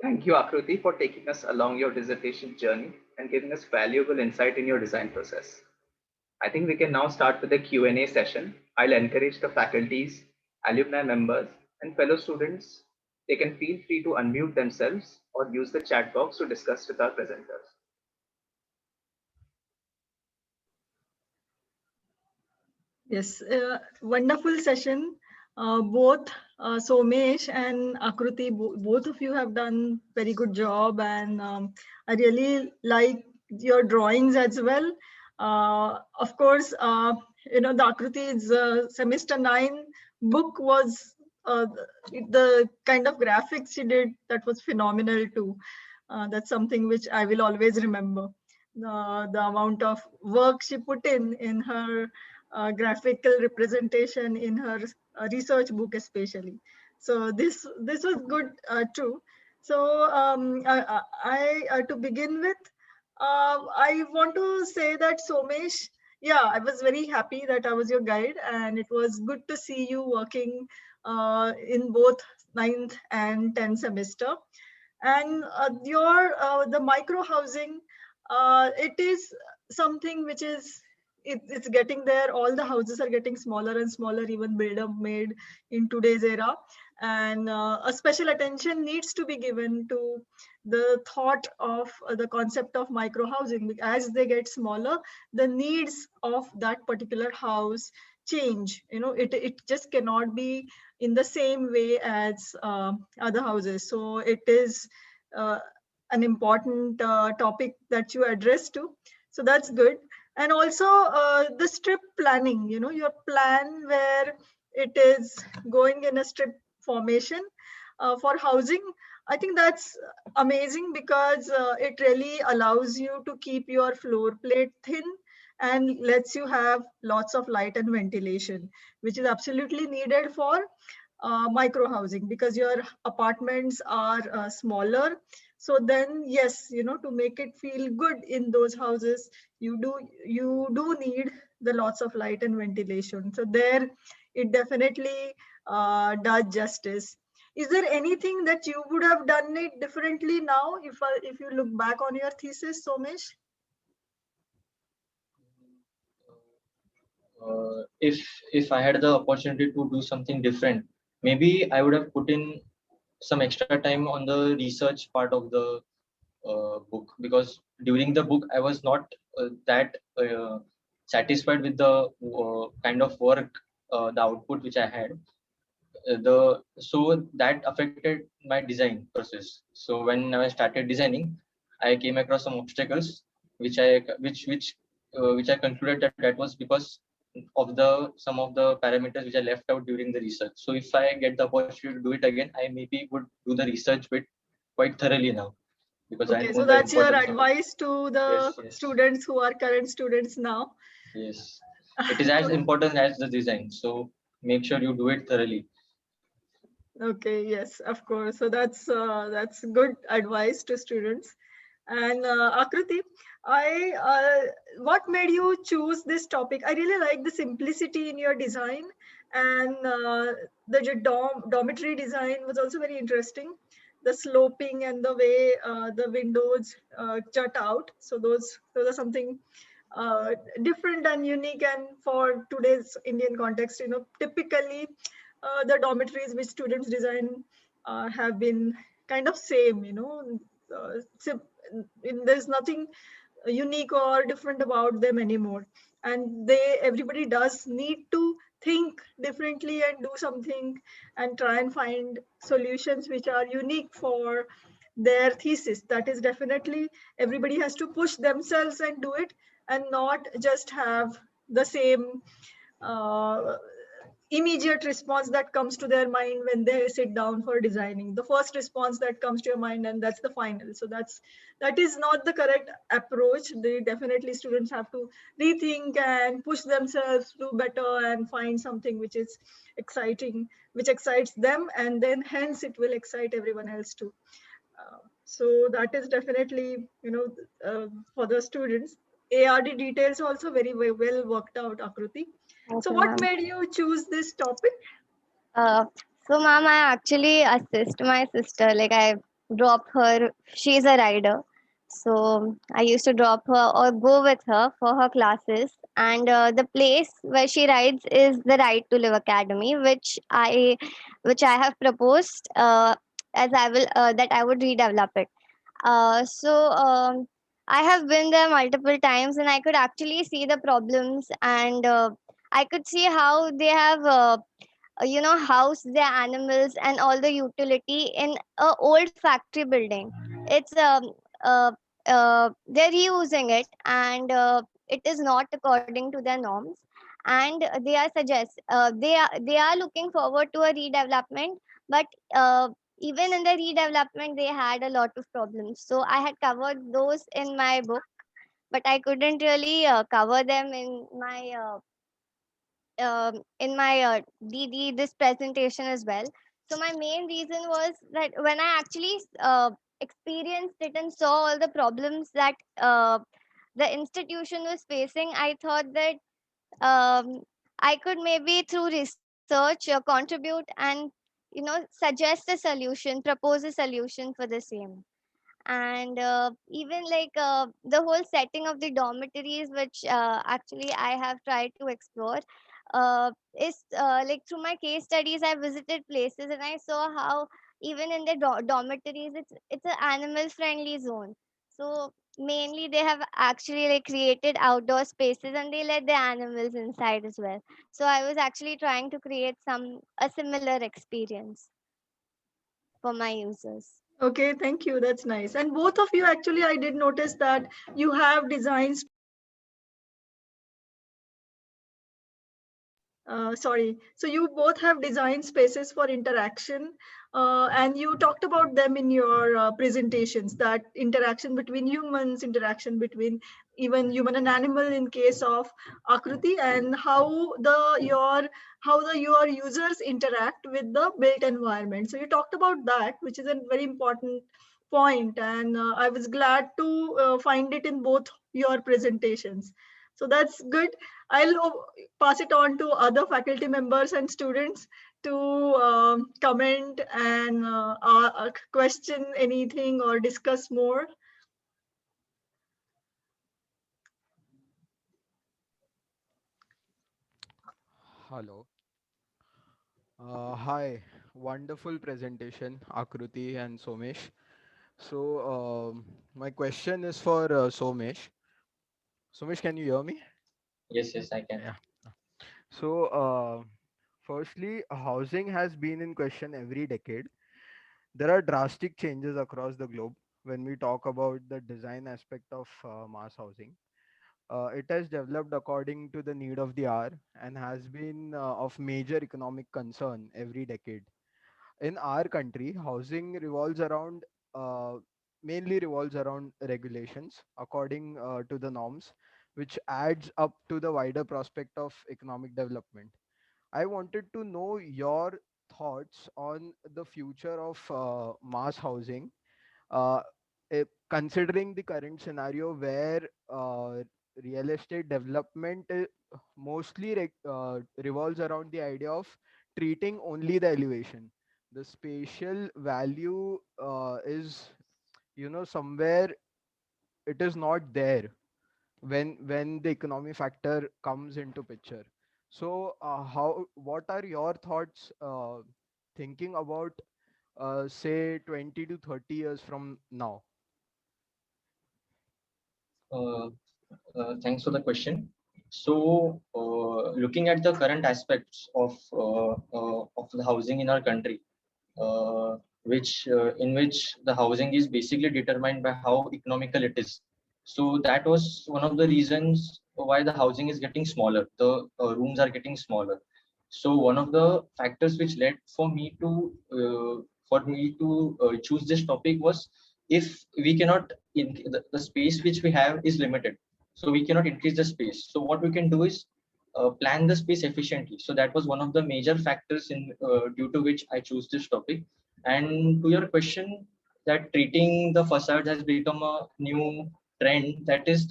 Thank you, Akruti, for taking us along your dissertation journey and giving us valuable insight in your design process. I think we can now start with the Q&A session. I'll encourage the faculties, alumni members, and fellow students. They can feel free to unmute themselves or use the chat box to discuss with our presenters. Yes, wonderful session. Both Somesh and Akruti, both of you have done very good job, and I really like your drawings as well. Of course, you know, the Akruti's semester 9 book was the kind of graphics she did, that was phenomenal too. That's something which I will always remember. The amount of work she put in her graphical representation in her research book especially. So this was good too. So to begin with, I want to say that Somesh, yeah, I was very happy that I was your guide, and it was good to see you working in both 9th and 10th semester. And the micro housing, it is something which is it's getting there. All the houses are getting smaller and smaller, even builder made in today's era. And a special attention needs to be given to the thought of the concept of micro housing. As they get smaller, the needs of that particular house change. It just cannot be in the same way as other houses. So it is uh, an important topic that you address to. So that's good. And also the strip planning, your plan where it is going in a strip formation for housing. I think that's amazing because it really allows you to keep your floor plate thin and lets you have lots of light and ventilation, which is absolutely needed for micro housing, because your apartments are smaller. So then yes, to make it feel good in those houses, you do need the lots of light and ventilation. So there it definitely does justice. Is there anything that you would have done it differently now, if you look back on your thesis, Somesh? If I had the opportunity to do something different, maybe I would have put in some extra time on the research part of the book, because during the book I was not that satisfied with the kind of work, the output which I had. So that affected my design process. So when I started designing, I came across some obstacles, which I concluded that was because of the some of the parameters which I left out during the research. So if I get the opportunity to do it again, I maybe would do the research bit quite thoroughly now, because I Okay, know so the that's your importance of it. advice to the Yes. students who are current students now. Yes, it is as important as the design, so make sure you do it thoroughly. Okay, yes, of course. So that's good advice to students. And Akruti, what made you choose this topic? I really like the simplicity in your design, and the dormitory design was also very interesting. The sloping and the way the windows jut out. So those are something different and unique. And for today's Indian context, typically the dormitories which students design have been kind of same. There's nothing unique or different about them anymore. And everybody does need to think differently and do something and try and find solutions which are unique for their thesis. That is definitely, everybody has to push themselves and do it, and not just have the same uh, immediate response that comes to their mind when they sit down for designing. The first response that comes to your mind, and that's the final. So that is not the correct approach. They definitely, students have to rethink and push themselves to do better and find something which is exciting, which excites them, and then hence it will excite everyone else too. So that is definitely, for the students. ARD details also very well worked out, Akruti. So Okay, what ma'am. made you choose this topic? Uh, so, ma'am, I actually assist my sister. Like, I drop her. She's a rider. So, I used to drop her or go with her for her classes. And the place where she rides is the Right to Live Academy, which I have proposed as I will that I would redevelop it. So I have been there multiple times, and I could actually see the problems, and I could see how they have house their animals and all the utility in a old factory building. It's uh, they're reusing it, and it is not according to their norms, and they are looking forward to a redevelopment, but even in the redevelopment they had a lot of problems. So I had covered those in my book, but I couldn't really cover them in my DD this presentation as well. So my main reason was that when I actually experienced it and saw all the problems that the institution was facing, I thought that I could maybe through research contribute and suggest a solution, propose a solution for the same. And even like the whole setting of the dormitories, which actually I have tried to explore, is like through my case studies I visited places and I saw how even in the dormitories it's an animal friendly zone. So mainly they have actually like created outdoor spaces and they let the animals inside as well. So I was actually trying to create a similar experience for my users. Okay, thank you. That's nice. And both of you, actually, I did notice that you have designs. Sorry. So you both have design spaces for interaction, and you talked about them in your presentations. That interaction between humans, interaction between even human and animal in case of Akruti, and how your users interact with the built environment. So you talked about that, which is a very important point, and I was glad to find it in both your presentations. So that's good. I'll pass it on to other faculty members and students to comment and question anything or discuss more. Hello. Hi. Wonderful presentation, Akruti and Somesh. So, my question is for Somesh. Somesh, can you hear me? Yes, I can. Yeah. So, firstly, housing has been in question every decade. There are drastic changes across the globe when we talk about the design aspect of mass housing. It has developed according to the need of the hour and has been of major economic concern every decade. In our country, housing uh, mainly revolves around regulations according to the norms, which adds up to the wider prospect of economic development. I wanted to know your thoughts on the future of mass housing, uh, considering the current scenario where real estate development mostly revolves around the idea of treating only the elevation. The spatial value is, somewhere it is not there when the economy factor comes into picture. So, what are your thoughts thinking about, say, 20 to 30 years from now? Uh, Thanks for the question. So, looking at the current aspects of the housing in our country, which in which the housing is basically determined by how economical it is. So that was one of the reasons why the housing is getting smaller. The rooms are getting smaller. So one of the factors which led for me to choose this topic was, if we cannot the space which we have is limited, so we cannot increase the space. So what we can do is plan the space efficiently. So that was one of the major factors in due to which I chose this topic. And to your question, that treating the facade has become a new trend, that is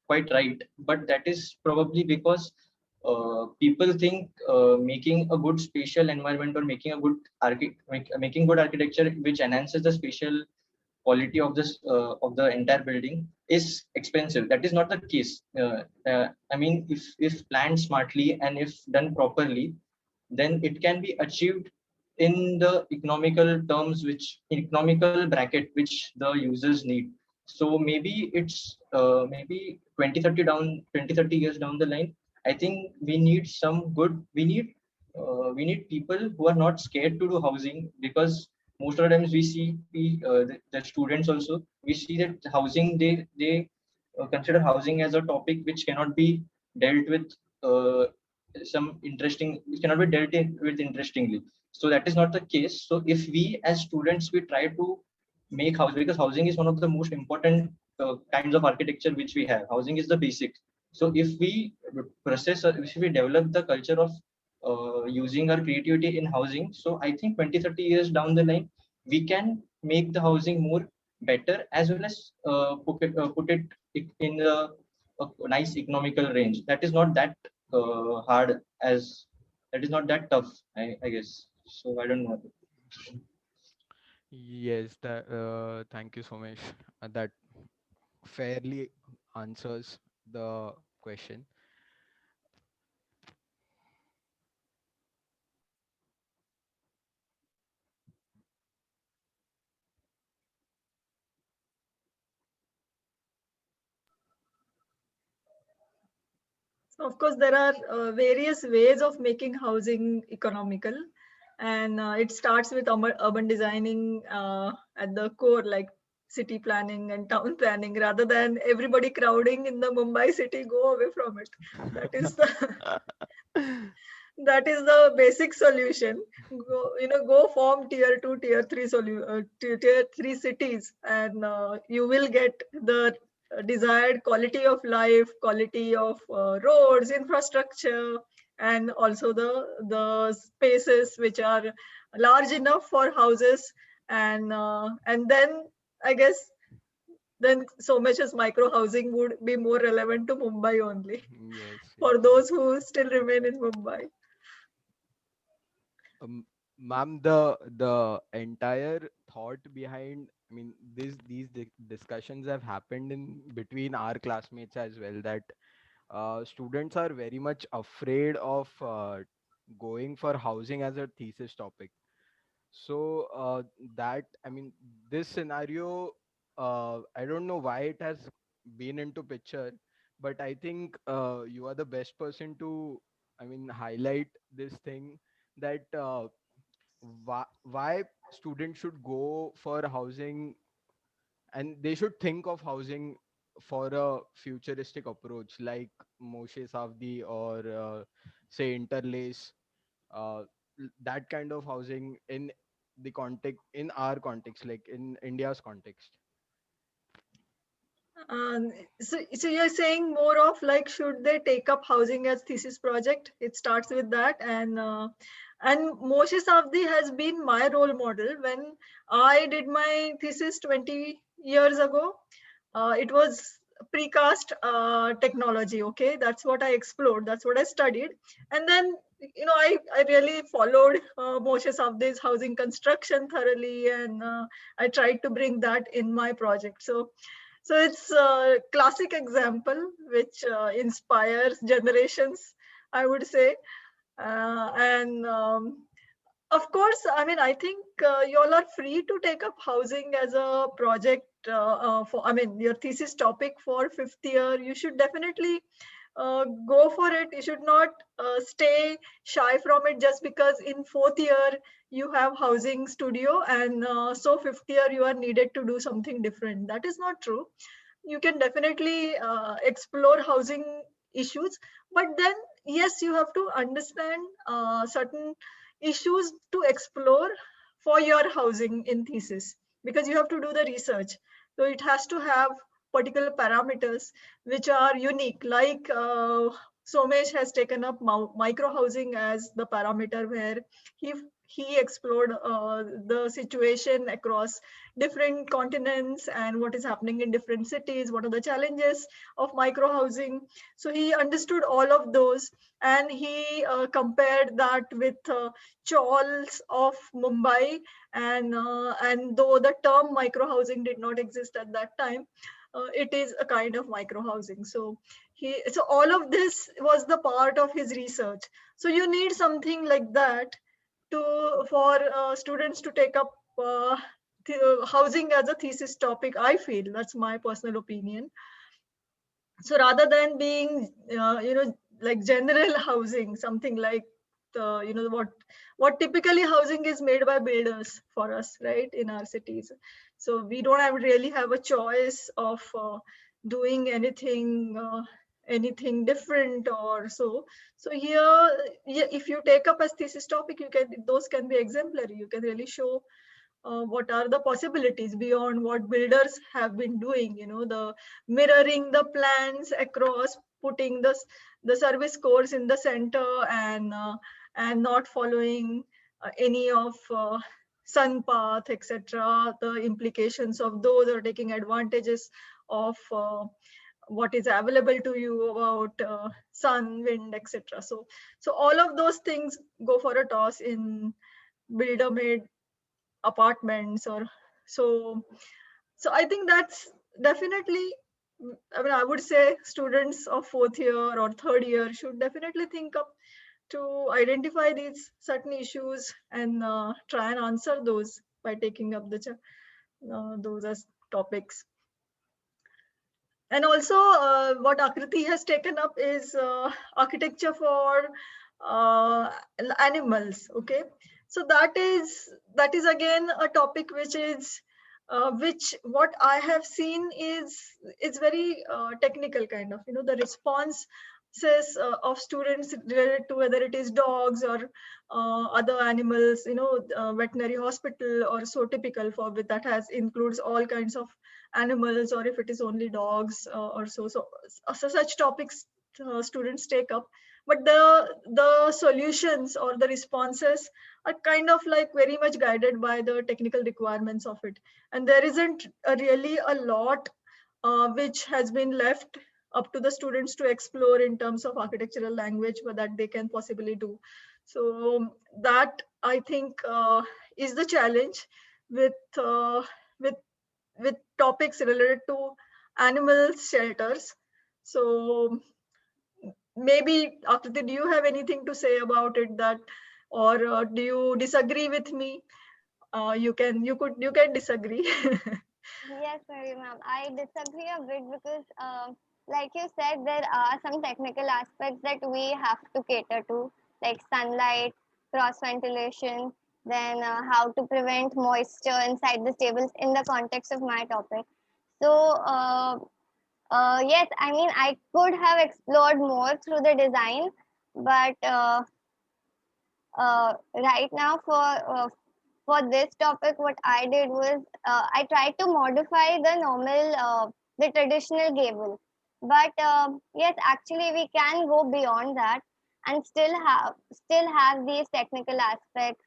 quite right. But that is probably because people think making a good spatial environment, or making good architecture which enhances the spatial quality of the entire building is expensive. That is not the case. I mean, if planned smartly and if done properly, then it can be achieved in the economical bracket which the users need. So maybe it's maybe 20 30 years down the line, I think we need we need people who are not scared to do housing, because most of the times we see the students also, we see that housing, they consider housing as a topic which cannot be dealt with uh, which cannot be with interestingly. So that is not the case. So if we as students, we try to make house, because housing is one of the most important kinds of architecture which we have. Housing is the basic. So if we develop the culture of using our creativity in housing, so I think 20 30 years down the line, we can make the housing more better, as well as put it in a nice economical range. That is not that hard as that is not that tough, I guess. So I don't know. Yes, thank you, Somesh. That fairly answers the question. So of course, there are various ways of making housing economical, and it starts with urban designing at the core, like city planning and town planning, rather than everybody crowding in the Mumbai city. Go away from it. That is the that is the basic solution. Go form tier 2, tier 3 tier 3 cities, and you will get the desired quality of life, quality of roads, infrastructure, and also the spaces which are large enough for houses. And then I guess then so much as micro housing would be more relevant to Mumbai only, Yes, for yes. those who still remain in Mumbai. Ma'am, the entire thought behind, I mean, these discussions have happened in between our classmates as well, that students are very much afraid of going for housing as a thesis topic. So that, I mean, this scenario, I don't know why it has been into picture, but I think you are the best person to, I mean, highlight this thing, that why students should go for housing, and they should think of housing for a futuristic approach like Moshe Savdi, or say Interlace, uh, that kind of housing in the context, in our context, like in India's context. Um, so you're saying more of like, should they take up housing as thesis project? It starts with that, and Moshe Safdie has been my role model. When I did my thesis 20 years ago, it was precast technology. Okay, that's what I explored. That's what I studied, and then I really followed Moshe Safdie's housing construction thoroughly, and I tried to bring that in my project. So it's a classic example which inspires generations, I would say. And of course, I mean, I think you all are free to take up housing as a project for, I mean, your thesis topic for 5th year. You should definitely go for it. You should not stay shy from it just because in 4th year you have housing studio, and so 5th year you are needed to do something different. That is not true. You can definitely explore housing issues, but then yes, you have to understand certain issues to explore for your housing in thesis, because you have to do the research. So it has to have particular parameters which are unique, like Somesh has taken up micro housing as the parameter, where he he explored the situation across different continents and what is happening in different cities, what are the challenges of micro housing. So he understood all of those, and he compared that with chawls of Mumbai, and though the term micro housing did not exist at that time, it is a kind of micro housing. So all of this was the part of his research. So you need something like that for students to take up housing as a thesis topic. I feel that's my personal opinion. So rather than being like general housing, something like what typically housing is made by builders for us, right, in our cities. So we don't really have a choice of doing anything different or so. So here, yeah, if you take up as thesis topic, those can be exemplary. You can really show what are the possibilities beyond what builders have been doing. The mirroring the plans across, putting the service course in the center, and not following any of sun path, etc., the implications of those, or taking advantages of what is available to you about sun, wind, etc. So all of those things go for a toss in builder-made apartments or so. So I think that's definitely, I mean, I would say students of 4th year or 3rd year should definitely think up to identify these certain issues and try and answer those by taking up those as topics. And also what Akruti has taken up is architecture for animals. Okay, so that is again a topic which is which what I have seen is very technical kind of, the responses of students related to whether it is dogs or other animals, veterinary hospital or so typical for with that has includes all kinds of animals, or if it is only dogs or so such topics students take up, but the solutions or the responses are kind of like very much guided by the technical requirements of it, and there isn't really a lot which has been left up to the students to explore in terms of architectural language that they can possibly do. So that I think is the challenge with with with topics related to animal shelters. So maybe Aakruti, do you have anything to say about it, that, or do you disagree with me? You can disagree. Yes, Mary ma'am. I disagree a bit because, like you said, there are some technical aspects that we have to cater to, like sunlight, cross ventilation, then how to prevent moisture inside the stables in the context of my topic. So, yes, I mean, I could have explored more through the design, but right now for this topic, what I did was I tried to modify the normal, the traditional gable. But yes, actually, we can go beyond that and still have these technical aspects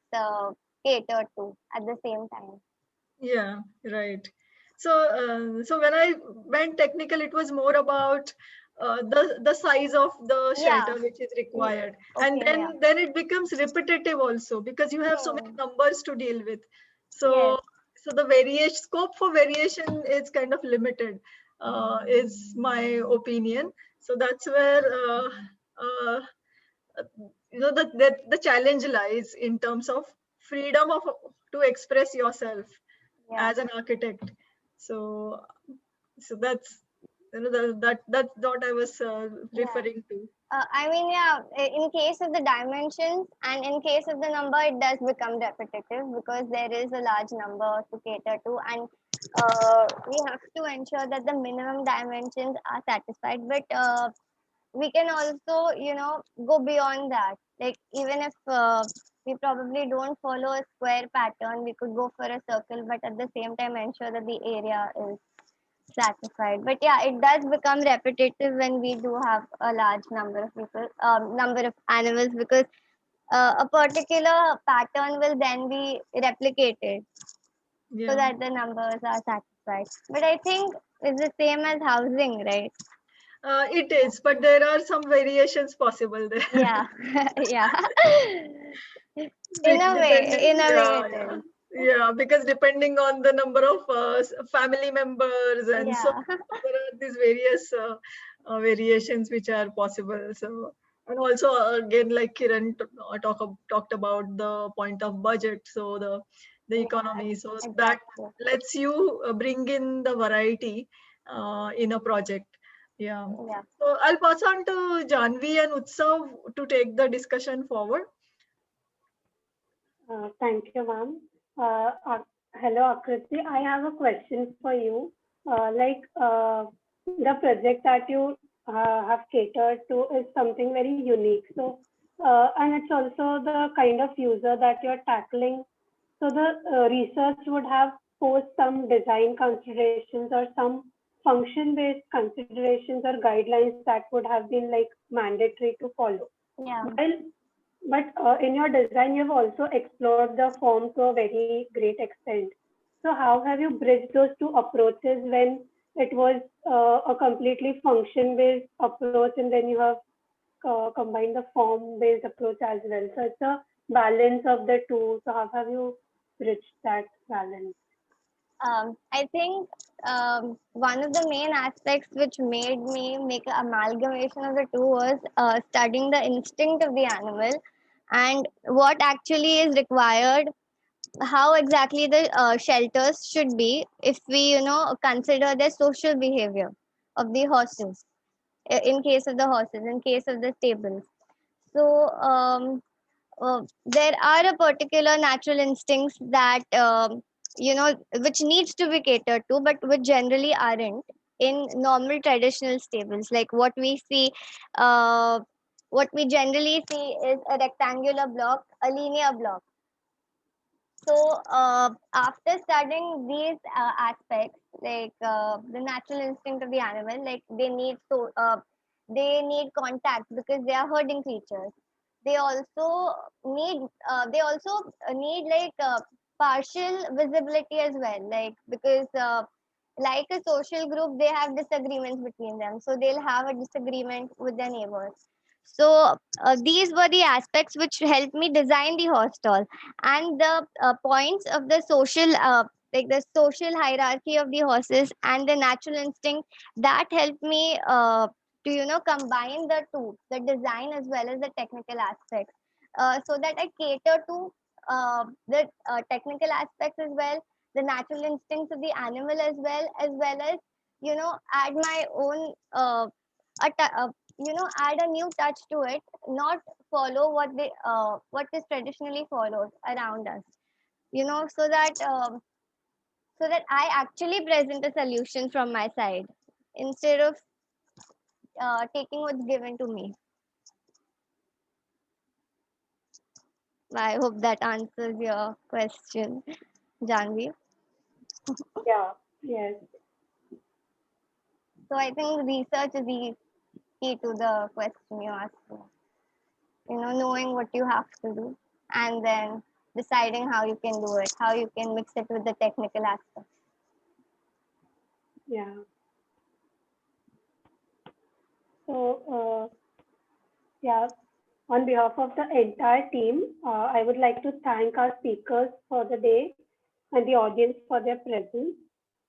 catered to at the same time. Yeah, right. So when I went technical, it was more about the size of the Yeah. shelter which is required, Okay. and Yeah. then it becomes repetitive also because you have so many numbers to deal with. So so the variation scope for variation is kind of limited, is my opinion. So that's where uh, the challenge lies in terms of freedom of to express yourself Yeah. as an architect. So that's that's what I was referring to. I mean, yeah, in case of the dimensions and in case of the number, it does become repetitive because there is a large number to cater to, and we have to ensure that the minimum dimensions are satisfied. But we can also, go beyond that. Like, even if we probably don't follow a square pattern, we could go for a circle, but at the same time, ensure that the area is satisfied. But yeah, it does become repetitive when we do have a large number of people, number of animals, because a particular pattern will then be replicated so that the numbers are satisfied. But I think it's the same as housing, right? It is, but there are some variations possible there. Yeah, yeah. In a way, Yeah, it yeah. is. Yeah, because depending on the number of family members and so Yeah. there are these various variations which are possible. So, and also again, like Kiran talked about the point of budget, so the economy, so that lets you bring in the variety in a project. Yeah. Yeah. So I'll pass on to Janvi and Utsav to take the discussion forward. Thank you, ma'am. Hello, Akruti. I have a question for you. The project that you have catered to is something very unique. So, and it's also the kind of user that you're tackling. So the research would have posed some design considerations or some function-based considerations or guidelines that would have been like mandatory to follow. Yeah. But in your design, you've also explored the form to a very great extent. So how have you bridged those two approaches when it was a completely function-based approach, and then you have combined the form-based approach as well? So it's a balance of the two. So how have you bridged that balance? I think one of the main aspects which made me make an amalgamation of the two was studying the instinct of the animal and what actually is required, how exactly the shelters should be if we, consider the social behavior of the horses, in case of the horses, in case of the stables. So there are a particular natural instincts that which needs to be catered to, but which generally aren't in normal traditional stables. Like uh, what we generally see is a rectangular block, a linear block. So after studying these aspects, like the natural instinct of the animal, like they need contact because they are herding creatures. They also need like partial visibility as well, like because like a social group, they have disagreements between them, so they'll have a disagreement with their neighbors. So these were the aspects which helped me design the hostel, and the points of the social like the social hierarchy of the horses and the natural instinct that helped me to combine the two, the design as well as the technical aspects, so that I cater to the technical aspects as well, the natural instincts of the animal as well as add my own add a new touch to it, not follow what is traditionally followed around us, so that I actually present a solution from my side instead of taking what's given to me. I hope that answers your question, Janvi. Yeah, yes. So I think research is the key to the question you asked me. Knowing what you have to do and then deciding how you can do it, how you can mix it with the technical aspect. Yeah. So, yeah, on behalf of the entire team, I would like to thank our speakers for the day and the audience for their presence.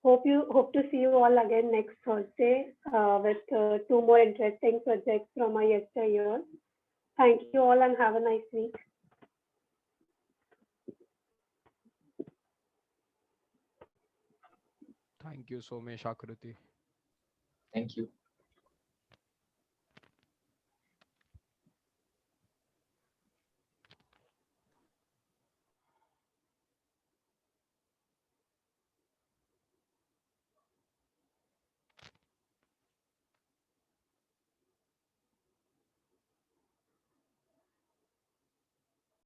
Hope to see you all again next Thursday with two more interesting projects from our yesteryear. Thank you all and have a nice week. Thank you, Somesh, Akruti. Thank you.